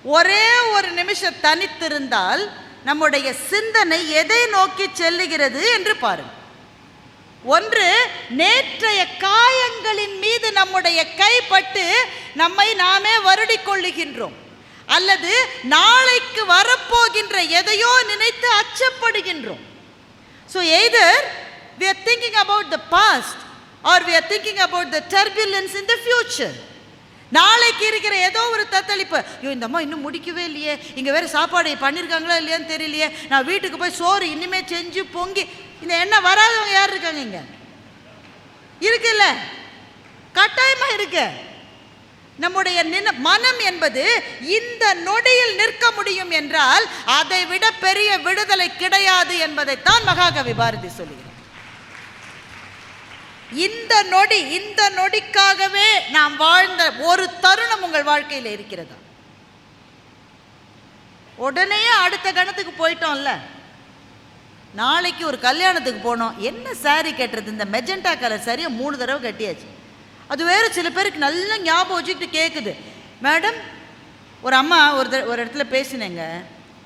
ஒரே ஒரு நிமிஷம் தனித்திருந்தால் நம்முடைய சிந்தனை எதை நோக்கி செல்லுகிறது என்று பாருங்கள். ஒன்று, நேற்றைய காயங்களின் மீது நம்முடைய கைப்பட்டு நம்மை நாமே வருடிக் கொள்ளுகின்றோம், அல்லது நாளைக்கு வரப்போகின்ற எதையோ நினைத்து அச்சப்படுகின்றோம். So either we are thinking about the past or we are thinking about the turbulence in the future. நாளைக்கு இருக்கிற ஏதோ ஒரு தத்தளிப்பு, ஐயோ இந்த அம்மா இன்னும் முடிக்கவே இல்லையே, இங்கே வேறு சாப்பாடு பண்ணியிருக்காங்களா இல்லையான்னு தெரியலையே, நான் வீட்டுக்கு போய் சோறு இனிமேல் செஞ்சு பொங்கி, இந்த எண்ணம் வராதவங்க யார் இருக்காங்க? இங்கே இருக்குல்ல, கட்டாயமாக இருக்கு. நம்முடைய மனம் என்பது இந்த நொடியில் நிற்க முடியும் என்றால் அதை விட பெரிய விடுதலை கிடையாது என்பதைத்தான் மகாகவி பாரதி சொல்லுகிறார். இந்த நொடிக்காகவே நாம் வாழ்ந்த ஒரு தருணம் உங்கள் வாழ்க்கையில் இருக்கிறதா? உடனே அடுத்த கணத்துக்கு போயிட்டோம்ல. நாளைக்கு ஒரு கல்யாணத்துக்கு போனோம், என்ன சாரி கட்டுறது? இந்த மெஜெண்டா கலர் சரியா 3 தடவை கட்டியாச்சு. அது வேறு சில பேருக்கு நல்ல ஞாபகம் வச்சுக்கிட்டு கேட்குது. மேடம், ஒரு அம்மா ஒரு இடத்துல பேசினேங்க,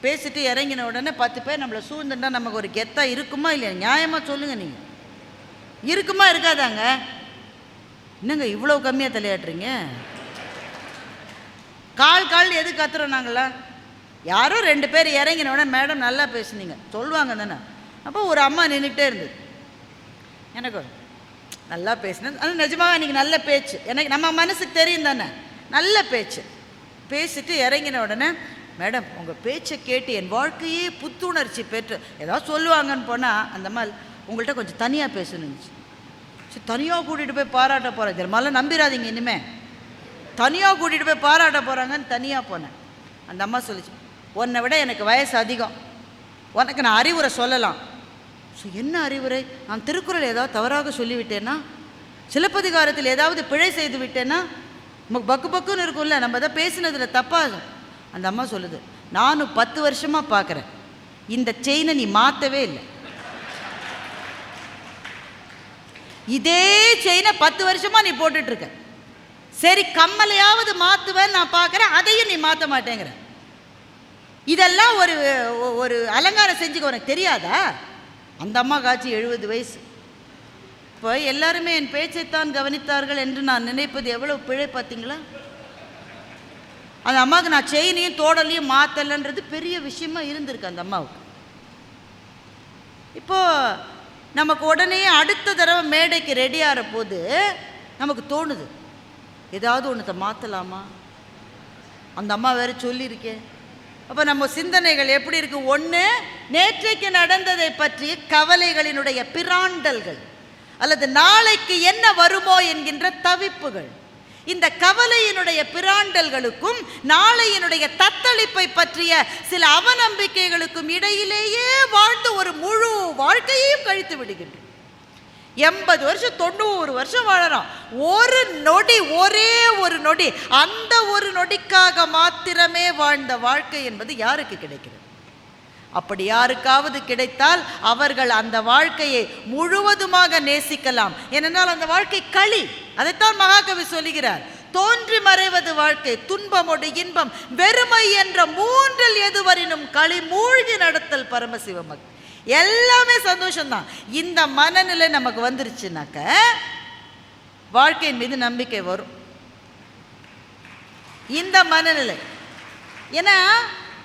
பேசிட்டு இறங்கின உடனே 10 பேர் நம்மளை சூழ்ந்துட்டா நமக்கு ஒரு கெத்தா இருக்குமா இல்லையா? நியாயமாக சொல்லுங்கள், நீங்கள் இருக்குமா இருக்காதாங்க? என்னங்க இவ்வளோ கம்மியாக தலையாட்டுறீங்க? கால் எது கத்துறோம் நாங்களா? யாரோ 2 பேர் இறங்கின உடனே மேடம் நல்லா பேசுனீங்க சொல்லுவாங்க தானே. அப்போ ஒரு அம்மா நின்றுக்கிட்டே இருந்தது. எனக்கு நல்லா பேசினது, ஆனால் நிஜமாக இன்றைக்கி நல்ல பேச்சு, எனக்கு நம்ம மனசுக்கு தெரியும் தானே, நல்ல பேச்சு. பேசிட்டு இறங்கின உடனே, மேடம் உங்கள் பேச்சை கேட்டு என் வாழ்க்கையே புத்துணர்ச்சி பெற்று ஏதாவது சொல்லுவாங்கன்னு போனால், அந்த மாதிரி உங்கள்கிட்ட கொஞ்சம் தனியாக பேசணுச்சு. சரி, தனியாக கூட்டிகிட்டு போய் பாராட்ட போகிறேன், திரும்பலாம் நம்பிடாதீங்க, இனிமேல் தனியாக கூட்டிகிட்டு போய் பாராட்ட போகிறாங்கன்னு தனியாக போனேன். அந்த அம்மா சொல்லிச்சு, உன்னை விட எனக்கு வயசு அதிகம், உனக்கு நான் அறிவுரை சொல்லலாம். ஸோ என்ன அறிவுரை? நான் திருக்குறள் ஏதாவது தவறாக சொல்லிவிட்டேன்னா, சிலப்பதிகாரத்தில் ஏதாவது பிழை செய்து விட்டேன்னா, நமக்கு பக்கு பக்குன்னு இருக்கும்ல, நம்ம தான் பேசினதில் தப்பாக. அந்த அம்மா சொல்லுது, நானும் 10 வருஷமாக பார்க்குறேன், இந்த செயினை நீ மாற்றவே இல்லை. இதே செயினை 10 வருஷமாக நீ போட்டுட்ருக்க. சரி கம்மலையாவது மாற்றுவேன் நான் பார்க்குறேன், அதையும் நீ மாற்ற மாட்டேங்கிற. இதெல்லாம் ஒரு ஒரு அலங்காரம் செஞ்சுக்க உனக்கு தெரியாதா? அந்த அம்மா காட்சி 70 வயசு. இப்போ எல்லாருமே என் பேச்சைத்தான் கவனித்தார்கள் என்று நான் நினைப்பது எவ்வளவு பிழை பார்த்தீங்களா? அந்த அம்மாவுக்கு நான் செயினையும் தோடலையும் மாற்றலைன்றது பெரிய விஷயமா இருந்திருக்கு அந்த அம்மாவுக்கு. இப்போது நமக்கு உடனே அடுத்த தடவை மேடைக்கு ரெடி ஆகிற போது நமக்கு தோணுது, ஏதாவது ஒன்றத்தை மாற்றலாமா? அந்த அம்மா வேறு சொல்லியிருக்கேன். அப்போ நம்ம சிந்தனைகள் எப்படி இருக்கு? ஒன்று, நேற்றைக்கு நடந்ததை பற்றிய கவலைகளினுடைய பிராண்டல்கள், அல்லது நாளைக்கு என்ன வருமோ என்கின்ற தவிப்புகள். இந்த கவலையினுடைய பிராண்டல்களுக்கும் நாளையினுடைய தத்தளிப்பை பற்றிய சில அவநம்பிக்கைகளுக்கும் இடையிலேயே வாழ்ந்து ஒரு முழு வாழ்க்கையையும் கழித்து விடுகின்றோம். 80 வருஷம் 90 வருஷம் வாழறோம். ஒரு நொடி, ஒரே ஒரு நொடி, அந்த ஒரு நொடிக்காக மாத்திரமே வாழ்ந்த வாழ்க்கை என்பது யாருக்கு கிடைக்கிறது? அப்படி யாருக்காவது கிடைத்தால் அவர்கள் அந்த வாழ்க்கையை முழுவதுமாக நேசிக்கலாம். ஏனென்றால் அந்த வாழ்க்கை களி. அதைத்தான் மகாகவி சொல்லுகிறார். தோன்றி மறைவது வாழ்க்கை, துன்பமோடு இன்பம், வெறுமை என்ற மூன்றில் எதுவரினும் களி மூழ்கி நடத்தல் பரமசிவமக். எல்லாமே சந்தோஷம்தான். இந்த மனநிலை நமக்கு வந்துருச்சுனாக்க வாழ்க்கையின் மீது நம்பிக்கை வரும். இந்த மனநிலை. ஏன்னா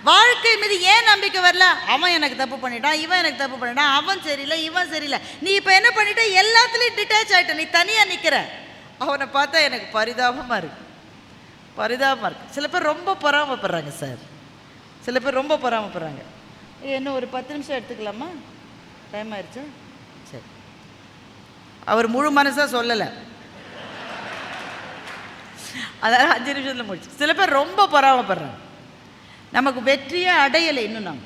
வாழ்க்கை மீது ஏன் நம்பிக்கை வரல? அவன் எனக்கு தப்பு பண்ணிட்டான், இவன் எனக்கு தப்பு பண்ணிட்டான், அவன் சரியில்லை, இவன் சரியில்லை. நீ இப்போ என்ன பண்ணிட்ட? எல்லாத்துலேயும் டிட்டாச் ஆகிட்ட, நீ தனியாக நிற்கிற. அவனை பார்த்தா எனக்கு பரிதாபமாக இருக்கு, பரிதாபமாக இருக்குது. சில பேர் ரொம்ப பொறாமப்படுறாங்க சார், சில பேர் ரொம்ப பொறாமப்படுறாங்க. இன்னும் ஒரு 10 நிமிஷம் எடுத்துக்கலாமா? டைம் ஆயிடுச்சா? சரி. அவர் முழு மனசாக சொல்லலை, அதாவது 5 நிமிஷத்தில் முடிச்சு. சில பேர் ரொம்ப பொறாமப்படுறாங்க. நமக்கு வெற்றியே அடையலை. இன்னும்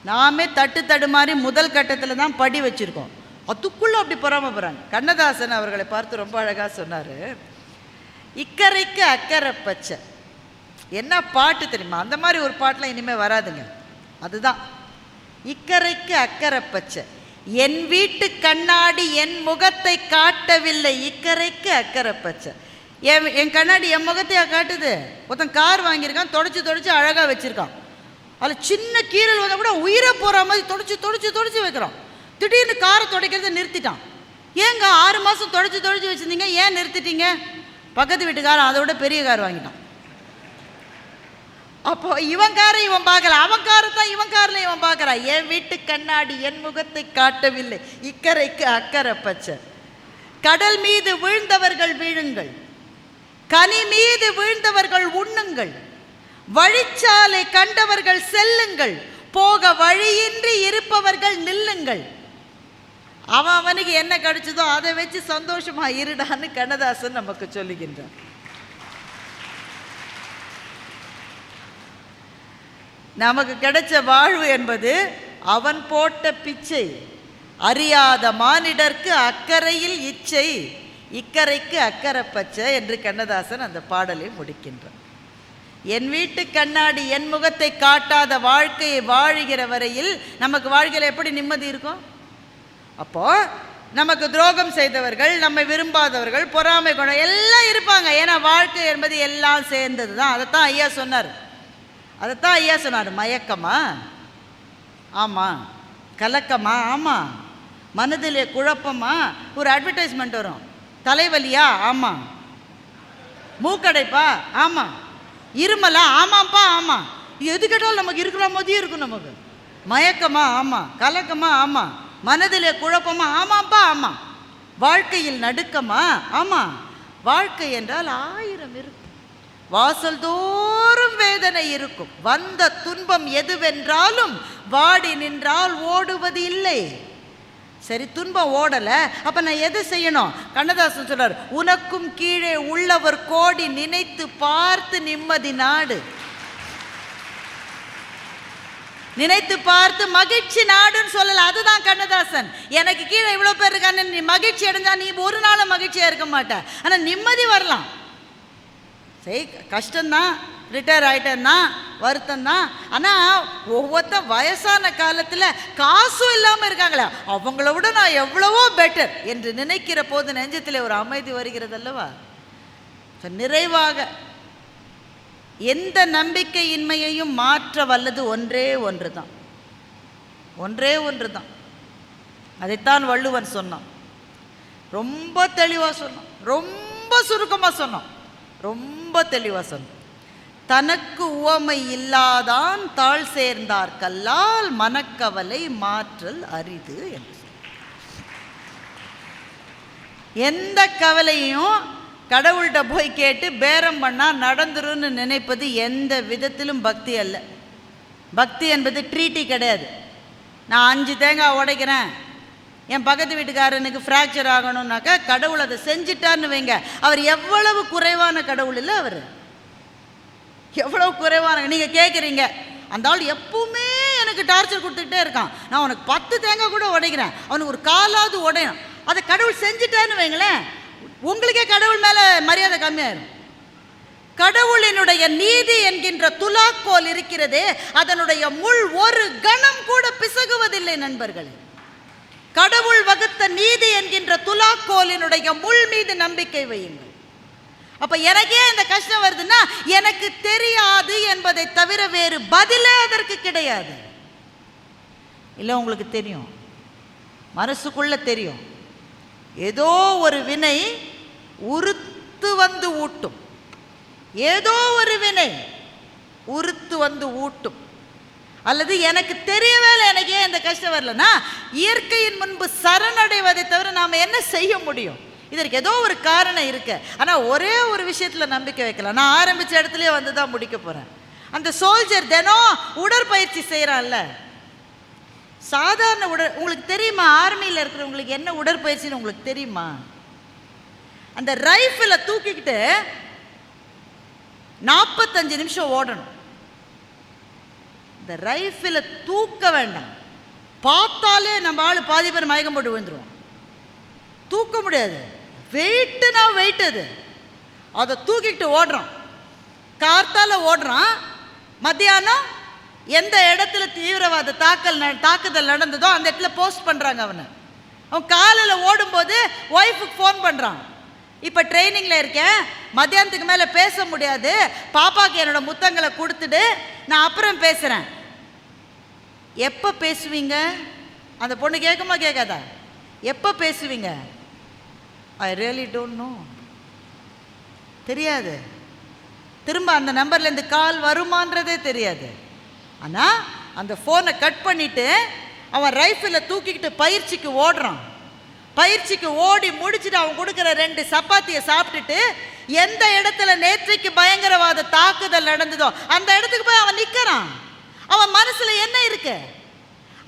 நாமே தட்டு தடுமாறி முதல் கட்டத்தில் தான் படி வச்சுருக்கோம், அதுக்குள்ளே அப்படி பொறாமப்படுறாங்க. கண்ணதாசன் அவர்களை பார்த்து ரொம்ப அழகாக சொன்னார், இக்கரைக்கு அக்கறை பச்சை. என்ன பாட்டு தெரியுமா? அந்த மாதிரி ஒரு பாட்டெலாம் இனிமேல் வராதுங்க. அதுதான் இக்கரைக்கு அக்கறை பச்சை. என் வீட்டு கண்ணாடி என் முகத்தை காட்டவில்லை, இக்கரைக்கு அக்கறை பச்சை. என் கண்ணாடி என் முகத்தையா காட்டுது? ஒருத்தன் கார் வாங்கியிருக்கான், தொடச்சி அழகாக வச்சுருக்கான். அதில் சின்ன கீரல் வந்தால் கூட உயிரை போகிற மாதிரி தொடச்சி வைக்கிறான். திடீர்னு காரை துடைக்கிறத நிறுத்திட்டான். ஏங்க 6 மாதம் தொடச்சி வச்சுருந்தீங்க, ஏன் நிறுத்திட்டீங்க? பக்கத்து வீட்டுக்காரன் அதை விட பெரிய கார் வாங்கிட்டான். அப்போ இவன் காரை இவன் பார்க்கல, அவன் காரை தான் இவன் காரில் இவன் பார்க்குறான். என் வீட்டு கண்ணாடி என் முகத்தை காட்டவில்லை, இக்கரைக்கு அக்கறை பச்சை. கடல் மீது வீழ்ந்தவர்கள் வீழுங்கள், கனி மீது வீழ்ந்தவர்கள் உண்ணுங்கள், வழிச்சாலை கண்டவர்கள் செல்லுங்கள், போக வழியின்றி இருப்பவர்கள் நில்லுங்கள். அவனுக்கு என்ன கிடைச்சதோ அதை வச்சு சந்தோஷமா இருடான்னு கண்ணதாசன் நமக்கு சொல்லுகின்றான். நமக்கு கிடைச்ச வாழ்வு என்பது அவன் போட்ட பிச்சை. அறியாத மானிடர்க்கு அக்கறையில் இச்சை, இக்கரைக்கு அக்கறை பச்சை என்று கண்ணதாசன் அந்த பாடலை முடிக்கின்றான். என் வீட்டு கண்ணாடி என் முகத்தை காட்டாத வாழ்க்கையை வாழுகிற வரையில் நமக்கு வாழ்க்கையில் எப்படி நிம்மதி இருக்கும்? அப்போ நமக்கு துரோகம் செய்தவர்கள், நம்மை விரும்பாதவர்கள், பொறாமை கொண்ட எல்லாம் இருப்பாங்க. ஏன்னா வாழ்க்கை என்பது எல்லாம் சேர்ந்தது தான். அதைத்தான் ஐயா சொன்னார். மயக்கமா? ஆமாம். கலக்கமா? ஆமாம். மனதிலே குழப்பமா? ஒரு அட்வர்டைஸ்மெண்ட் வரும். தலைவலியா? ஆமாம். மூக்கடைப்பா? ஆமாம். இருமலா? ஆமாம்ப்பா. ஆமாம். எது கேட்டாலும் நமக்கு இருக்கிற மாதிரியே இருக்கும். நமக்கு மயக்கமா? ஆமாம். கலக்கமா? ஆமாம். மனதிலே குழப்பமா? ஆமாம்ப்பா. ஆமாம். வாழ்க்கையில் நடுக்கமா? ஆமாம். வாழ்க்கை என்றால் 1000 இருக்கும், வாசல் தோறும் வேதனை இருக்கும். வந்த துன்பம் எதுவென்றாலும் வாடி நின்றால் ஓடுவது இல்லை. சரி, துன்பம் ஓடலை, அப்போ நான் எது செய்யணும்? கண்ணதாசன் சொல்றார், உனக்கும் கீழே உள்ளவர் கோடி, நினைத்து பார்த்து நிம்மதி நாடு. நினைத்து பார்த்து மகிழ்ச்சி நாடுன்னு சொல்லல. அதுதான் கண்ணதாசன். எனக்கு கீழே இவ்வளோ பேர் இருக்கான்னு நீ மகிழ்ச்சி அடைஞ்சா நீ ஒரு நாளும் மகிழ்ச்சியாக இருக்க மாட்ட. ஆனால் நிம்மதி வரலாம். சரி, கஷ்டம்தான், ரிட்டையர் ஆகிட்டேன்னா வருத்தம்தான். ஆனால் ஒவ்வொருத்த வயசான காலத்தில் காசும் இல்லாமல் இருக்காங்களே, அவங்கள விட நான் எவ்வளவோ பெட்டர் என்று நினைக்கிற போது நெஞ்சத்தில் ஒரு அமைதி வருகிறது அல்லவா? நிறைவாக எந்த நம்பிக்கையின்மையையும் மாற்ற வல்லது ஒன்றே ஒன்று தான், ஒன்றே ஒன்று தான். அதைத்தான் வள்ளுவன் சொன்னான். ரொம்ப தெளிவாக சொன்னான், ரொம்ப சுருக்கமாக சொன்னான், ரொம்ப தெளிவாக சொன்னான். தனக்கு உவமை இல்லாதான் தாழ் சேர்ந்தார் கல்லால் மனக்கவலை மாற்றல் அரிது என்று. எந்த கவலையும் கடவுள்கிட்ட போய் கேட்டு பேரம் பண்ணால் நடந்துருன்னு நினைப்பது எந்த விதத்திலும் பக்தி அல்ல. பக்தி என்பது ட்ரீட்டி கிடையாது. நான் 5 தேங்காய் உடைக்கிறேன், என் பக்கத்து வீட்டுக்காரனுக்கு ஃப்ராக்சர் ஆகணும்னாக்கா கடவுள் அதை செஞ்சிட்டான்னு வைங்க. அவர் எவ்வளவு குறைவான கடவுள் இல்லை, அவர் எவ்வளவு குறைவான. நீங்கள் கேட்குறீங்க, அந்த ஆள் எப்பவுமே எனக்கு டார்ச்சர் கொடுத்துக்கிட்டே இருக்கான், நான் உனக்கு 10 தேங்காய் கூட உடைக்கிறேன், அவனுக்கு ஒரு காலாவது உடையும், அதை கடவுள் செஞ்சுட்டான்னு வைங்களேன், உங்களுக்கே கடவுள் மேலே மரியாதை கம்மியாயிரும். கடவுளினுடைய நீதி என்கின்ற துலாக்கோல் இருக்கிறதே, அதனுடைய முள் ஒரு கணம் கூட பிசகுவதில்லை நண்பர்களே. கடவுள் வகுத்த நீதி என்கின்ற துலாக்கோலினுடைய முள் மீது நம்பிக்கை வையுங்கள். அப்ப எனக்கே இந்த கஷ்டம் வருதுன்னா எனக்கு தெரியாது என்பதை தவிர வேறு பதிலே அதற்கு கிடையாது. இல்லை, உங்களுக்கு தெரியும், மனசுக்குள்ள தெரியும், ஏதோ ஒரு வினை உறுத்து வந்து ஊட்டும், ஏதோ ஒரு வினை உறுத்து வந்து ஊட்டும். அல்லது எனக்கு தெரியவே இல்லை, எனக்கு ஏன் இந்த கஷ்டம் வரலன்னா இயற்கையின் முன்பு சரணடைவதை தவிர நாம் என்ன செய்ய முடியும்? இதற்கு ஏதோ ஒரு காரணம் இருக்கு. ஆனால் ஒரே ஒரு விஷயத்தில் நம்பிக்கை வைக்கலாம். நான் ஆரம்பித்த இடத்துலயே வந்து தான் முடிக்க போகிறேன். அந்த சோல்ஜர் தினம் உடற்பயிற்சி செய்கிறான்ல, சாதாரண உங்களுக்கு தெரியுமா ஆர்மியில் இருக்கிறவங்களுக்கு என்ன உடற்பயிற்சின்னு உங்களுக்கு தெரியுமா? அந்த ரைஃபிளை தூக்கிக்கிட்டு 45 நிமிஷம் ஓடணும். இந்த ரைஃபிளை தூக்க வேண்டாம், பார்த்தாலே நம்ம ஆள் பாதி பேர் மயக்கம் போட்டு விழுந்துருவோம். தூக்க முடியாது, வெயிட்டுனா வெயிட். அது அதை தூக்கிக்கிட்டு ஓடுறான், கார்த்தால ஓடுறான். மத்தியானம் எந்த இடத்துல தீவிரவாத தாக்குதல் நடந்ததோ அந்த இடத்துல போஸ்ட் பண்ணுறாங்க அவனை. அவன் காலையில் ஓடும்போது ஒய்ஃபுக்கு ஃபோன் பண்ணுறான், இப்போ ட்ரைனிங்கில் இருக்கேன், மத்தியானத்துக்கு மேலே பேச முடியாது, பாப்பாவுக்கு என்னோடய முத்தங்களை கொடுத்துட்டு நான் அப்புறம் பேசுகிறேன். எப்போ பேசுவீங்க? அந்த பொண்ணு கேட்குமா கேட்காதா? எப்போ பேசுவீங்க? ஐ ரியலி டோன்ட் நோ, தெரியாது. திரும்ப அந்த நம்பர்லேருந்து கால் வருமானதே தெரியாது. ஆனால் அந்த ஃபோனை கட் பண்ணிவிட்டு அவன் ரைஃபிளை தூக்கிக்கிட்டு பயிற்சிக்கு ஓடுறான். பயிற்சிக்கு ஓடி முடிச்சுட்டு அவன் கொடுக்குற 2 சப்பாத்தியை சாப்பிட்டுட்டு எந்த இடத்துல நேற்றைக்கு பயங்கரவாத தாக்குதல் நடந்ததோ அந்த இடத்துக்கு போய் அவன் நிற்கிறான். அவன் மனசுல என்ன இருக்கு?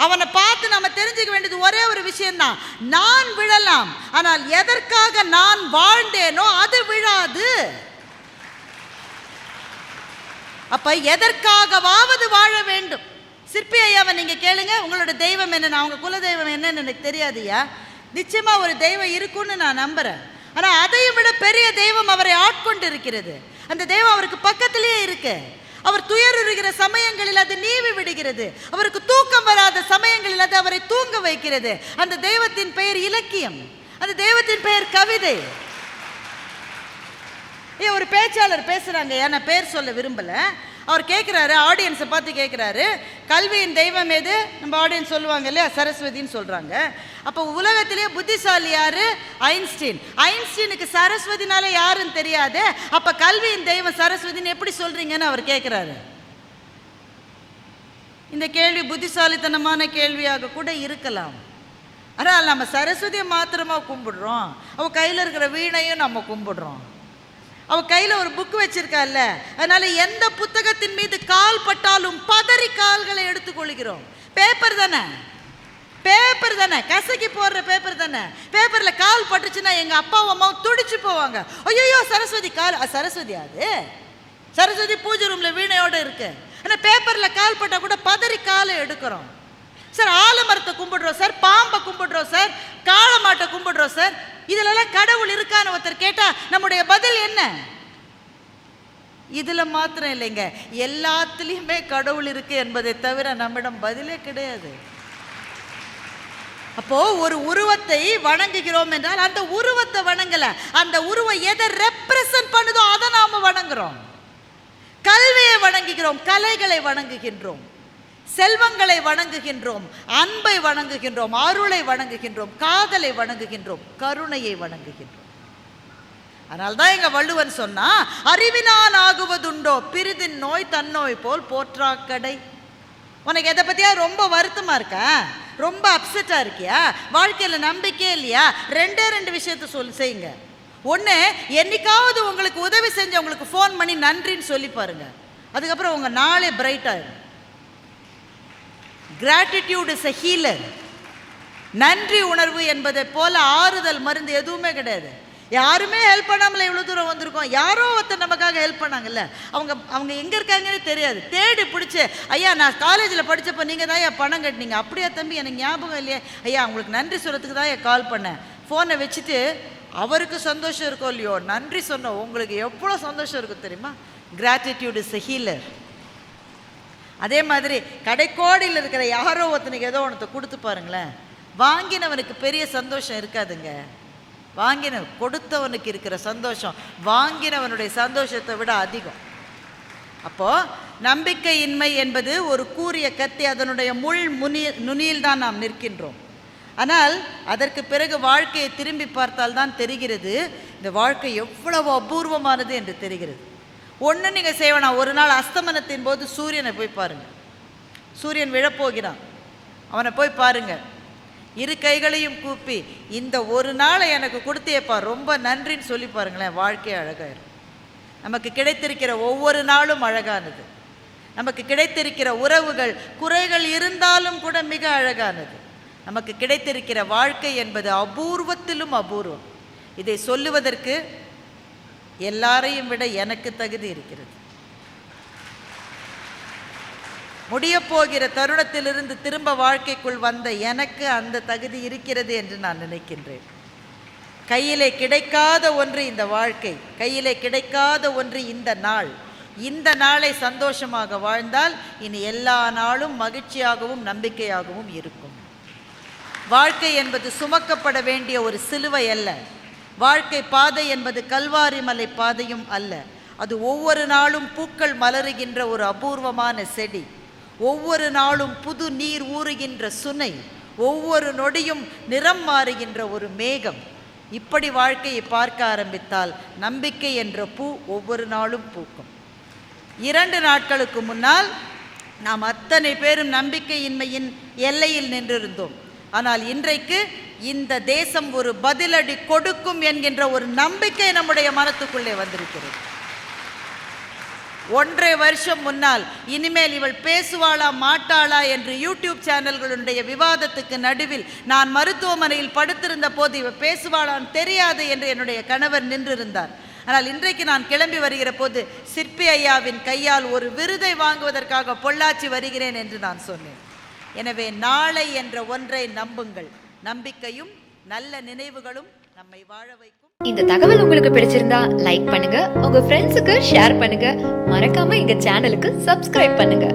அவனை பார்த்து நம்ம தெரிஞ்சுக்க வேண்டியது ஒரே ஒரு விஷயம்தான், நான் விழலாம், ஆனால் எதற்காக நான் வாழ்ந்தேனோ அது விழாது. அப்ப எதற்காகவாவது வாழ வேண்டும். சிற்பி ஐயாவை நீங்க கேளுங்க, உங்களோட தெய்வம் என்ன? அவங்க குல தெய்வம் என்னன்னு எனக்கு தெரியாதுயா. நிச்சயமா ஒரு தெய்வம் இருக்குன்னு நான் நம்புறேன். ஆனா அதையும் விட பெரிய தெய்வம் அவரை ஆட்கொண்டு இருக்கிறது. அந்த தெய்வம் அவருக்கு பக்கத்திலேயே இருக்கு. அவர் துயருகிற சமயங்களில் அது நீவி விடுகிறது, அவருக்கு தூக்கம் வராத சமயங்களில் அது அவரை தூங்க வைக்கிறது. அந்த தெய்வத்தின் பெயர் இலக்கியம், அந்த தெய்வத்தின் பெயர் கவிதை. ஒரு பேச்சாளர் பேசுறாங்க, நான் பேர் சொல்ல விரும்பல. அவர் கேட்குறாரு, ஆடியன்ஸை பார்த்து கேட்குறாரு, கல்வியின் தெய்வம் எது? நம்ம ஆடியன்ஸ் சொல்லுவாங்க இல்லையா, சரஸ்வதின்னு சொல்கிறாங்க. அப்போ உலகத்திலே புத்திசாலி யாரு? ஐன்ஸ்டீன். ஐன்ஸ்டீனுக்கு சரஸ்வதினாலே யாருன்னு தெரியாது, அப்போ கல்வியின் தெய்வம் சரஸ்வதின்னு எப்படி சொல்கிறீங்கன்னு அவர் கேட்குறாரு. இந்த கேள்வி புத்திசாலித்தனமான கேள்வியாக கூட இருக்கலாம். ஆனால் நம்ம சரஸ்வதியை மாத்திரமா கும்பிடுறோம், அவள் கையில் இருக்கிற வீணையும் நம்ம கும்பிடுறோம். அவ கையில் ஒரு புக் வச்சிருக்கால, அதனால எந்த புத்தகத்தின் மீது கால் பட்டாலும் பதறி கால்களை எடுத்துக்கொள்கிறோம். பேப்பர் தானே, பேப்பர் தானே, கசக்கி போடுற பேப்பர் தானே. பேப்பரில் கால் பட்டுச்சுன்னா எங்கள் அப்பாவும் அம்மாவும் துடிச்சு போவாங்க. ஐயோ சரஸ்வதி கால், சரஸ்வதி அது சரஸ்வதி பூஜை ரூமில் வீணையோடு இருக்கு. ஆனால் பேப்பரில் கால் பட்டால் கூட பதறி காலை எடுக்கிறோம். சார் ஆலமரத்தை கும்பிடுறோம் சார், பாம்பை கும்பிடுறோம் சார், காளமாட்டை கும்பிடுறோம் சார். இதிலெல்லாம் கடவுள் இருக்கான்னு ஒருத்தர் கேட்டா நம்முடைய பதில் என்ன? இதுல மாத்திரம் இல்லைங்க, எல்லாத்துலேயுமே கடவுள் இருக்கு என்பதை தவிர நம்மிடம் பதிலே கிடையாது. அப்போ ஒரு உருவத்தை வணங்குகிறோம் என்றால் அந்த உருவத்தை வணங்கல, அந்த உருவம் எதை ரெப்ரசன்ட் பண்ணுதோ அதை நாம வணங்குறோம். கல்வியை வணங்குகிறோம், கலைகளை வணங்குகின்றோம், செல்வங்களை வணங்குகின்றோம், அன்பை வணங்குகின்றோம், அருளை வணங்குகின்றோம், காதலை வணங்குகின்றோம், கருணையை வணங்குகின்றோம். அதனால்தான் எங்க வள்ளுவன் சொன்னா, அறிவினான் ஆகுவதுண்டோ பிரிதின் நோய் தன்னோய் போல் போற்றாக்கடை. உனக்கு எதை பத்தியா ரொம்ப வருத்தமா இருக்கா, ரொம்ப அப்செட்டா இருக்கியா, வாழ்க்கையில நம்பிக்கையே இல்லையா, ரெண்டு விஷயத்த செய்யுங்க. ஒன்று, என்னைக்காவது உங்களுக்கு உதவி செஞ்சு உங்களுக்கு ஃபோன் பண்ணி நன்றின்னு சொல்லி பாருங்க, அதுக்கப்புறம் உங்க நாளே பிரைட் ஆயிடும். Gratitude is a healer. நன்றி உணர்வு என்பதை போல ஆறுதல் மருந்து எதுவுமே கிடையாது. யாருமே ஹெல்ப் பண்ணாமல இவ்வளோ தூரம் வந்திருக்கோம். யாரோ ஒருத்தர் நமக்காக ஹெல்ப் பண்ணாங்கல்ல, அவங்க எங்கே இருக்காங்கன்னு தெரியாது, தேடி பிடிச்சி, ஐயா நான் காலேஜில் படித்தப்போ நீங்கள் தான் ஐயா பணம் கட்டினீங்க, அப்படியா தம்பி எனக்கு ஞாபகம் இல்லையா, ஐயா உங்களுக்கு நன்றி சொல்கிறதுக்கு தான் ஐயா கால் பண்ணேன். ஃபோனை வச்சுட்டு அவருக்கு சந்தோஷம் இருக்கோ இல்லையோ, நன்றி சொன்னோம் உங்களுக்கு எவ்வளோ சந்தோஷம் இருக்கும் தெரியுமா. Gratitude is a healer. அதே மாதிரி கடைக்கோடியில் இருக்கிற யாரோ ஒருத்தனுக்கு ஏதோ ஒன்றத்தை கொடுத்து பாருங்களேன், வாங்கினவனுக்கு பெரிய சந்தோஷம் இருக்காதுங்க. கொடுத்தவனுக்கு இருக்கிற சந்தோஷம் வாங்கினவனுடைய சந்தோஷத்தை விட அதிகம். அப்போ நம்பிக்கையின்மை என்பது ஒரு கூரிய கத்தி, அதனுடைய நுனியில் தான் நாம் நிற்கின்றோம். ஆனால் அதற்கு பிறகு வாழ்க்கையை திரும்பி பார்த்தால் தான் தெரிகிறது இந்த வாழ்க்கை எவ்வளவு அபூர்வமானது என்று தெரிகிறது. ஒன்று நீங்கள் செய்வேனா, ஒரு நாள் அஸ்தமனத்தின் போது சூரியனை போய் பாருங்க. சூரியன் விழப்போகிறான், அவனை போய் பாருங்க, இரு கைகளையும் கூப்பி இந்த ஒரு நாளை எனக்கு கொடுத்தேப்பா ரொம்ப நன்றின்னு சொல்லி பாருங்களேன், வாழ்க்கை அழகாயிரும். நமக்கு கிடைத்திருக்கிற ஒவ்வொரு நாளும் அழகானது. நமக்கு கிடைத்திருக்கிற உறவுகள் குறைகள் இருந்தாலும் கூட மிக அழகானது. நமக்கு கிடைத்திருக்கிற வாழ்க்கை என்பது அபூர்வத்திலும் அபூர்வம். இதை சொல்லுவதற்கு எல்லாரையும் விட எனக்கு தகுதி இருக்கிறது. முடிய போகிற தருணத்திலிருந்து திரும்ப வாழ்க்கைக்குள் வந்த எனக்கு அந்த தகுதி இருக்கிறது என்று நான் நினைக்கின்றேன். கையிலே கிடைக்காத ஒன்று இந்த வாழ்க்கை, கையிலே கிடைக்காத ஒன்று இந்த நாள். இந்த நாளை சந்தோஷமாக வாழ்ந்தால் இனி எல்லா நாளும் மகிழ்ச்சியாகவும் நம்பிக்கையாகவும் இருக்கும். வாழ்க்கை என்பது சுமக்கப்பட வேண்டிய ஒரு சிலுவை அல்ல. வாழ்க்கை பாதை என்பது கல்வாரி மலை பாதையும் அல்ல. அது ஒவ்வொரு நாளும் பூக்கள் மலருகின்ற ஒரு அபூர்வமான செடி, ஒவ்வொரு நாளும் புது நீர் ஊறுகின்ற சுனை, ஒவ்வொரு நொடியும் நிறம் மாறுகின்ற ஒரு மேகம். இப்படி வாழ்க்கையை பார்க்க ஆரம்பித்தால் நம்பிக்கை என்ற பூ ஒவ்வொரு நாளும் பூக்கும். 2 நாட்களுக்கு முன்னால் நாம் அத்தனை பேரும் நம்பிக்கையின்மையின் எல்லையில் நின்றிருந்தோம். ஆனால் இன்றைக்கு இந்த தேசம் ஒரு பதிலடி கொடுக்கும் என்கின்ற ஒரு நம்பிக்கை நம்முடைய மனத்துக்குள்ளே வந்திருக்கிறது. 1.5 வருஷம் முன்னால் இனிமேல் இவள் பேசுவாளா மாட்டாளா என்று யூடியூப் சேனல்களுடைய விவாதத்துக்கு நடுவில் நான் மருத்துவமனையில் படுத்திருந்த போது இவள் பேசுவாளான்னு தெரியாது என்று என்னுடைய கணவர் நின்றிருந்தார். ஆனால் இன்றைக்கு நான் கிளம்பி வருகிற போது சிற்பி ஐயாவின் கையால் ஒரு விருதை வாங்குவதற்காக பொள்ளாச்சி வருகிறேன் என்று நான் சொன்னேன். எனவே நாளை என்ற ஒன்றை நம்புங்கள். நம்பிக்கையும் நல்ல நினைவுகளும் நம்மை வாழ வைக்கும். இந்த தகவல் உங்களுக்கு பிடிச்சிருந்தா லைக் பண்ணுங்க, உங்க ஃப்ரெண்ட்ஸுக்கு ஷேர் பண்ணுங்க, மறக்காம எங்க சேனலுக்கு சப்ஸ்கிரைப் பண்ணுங்க.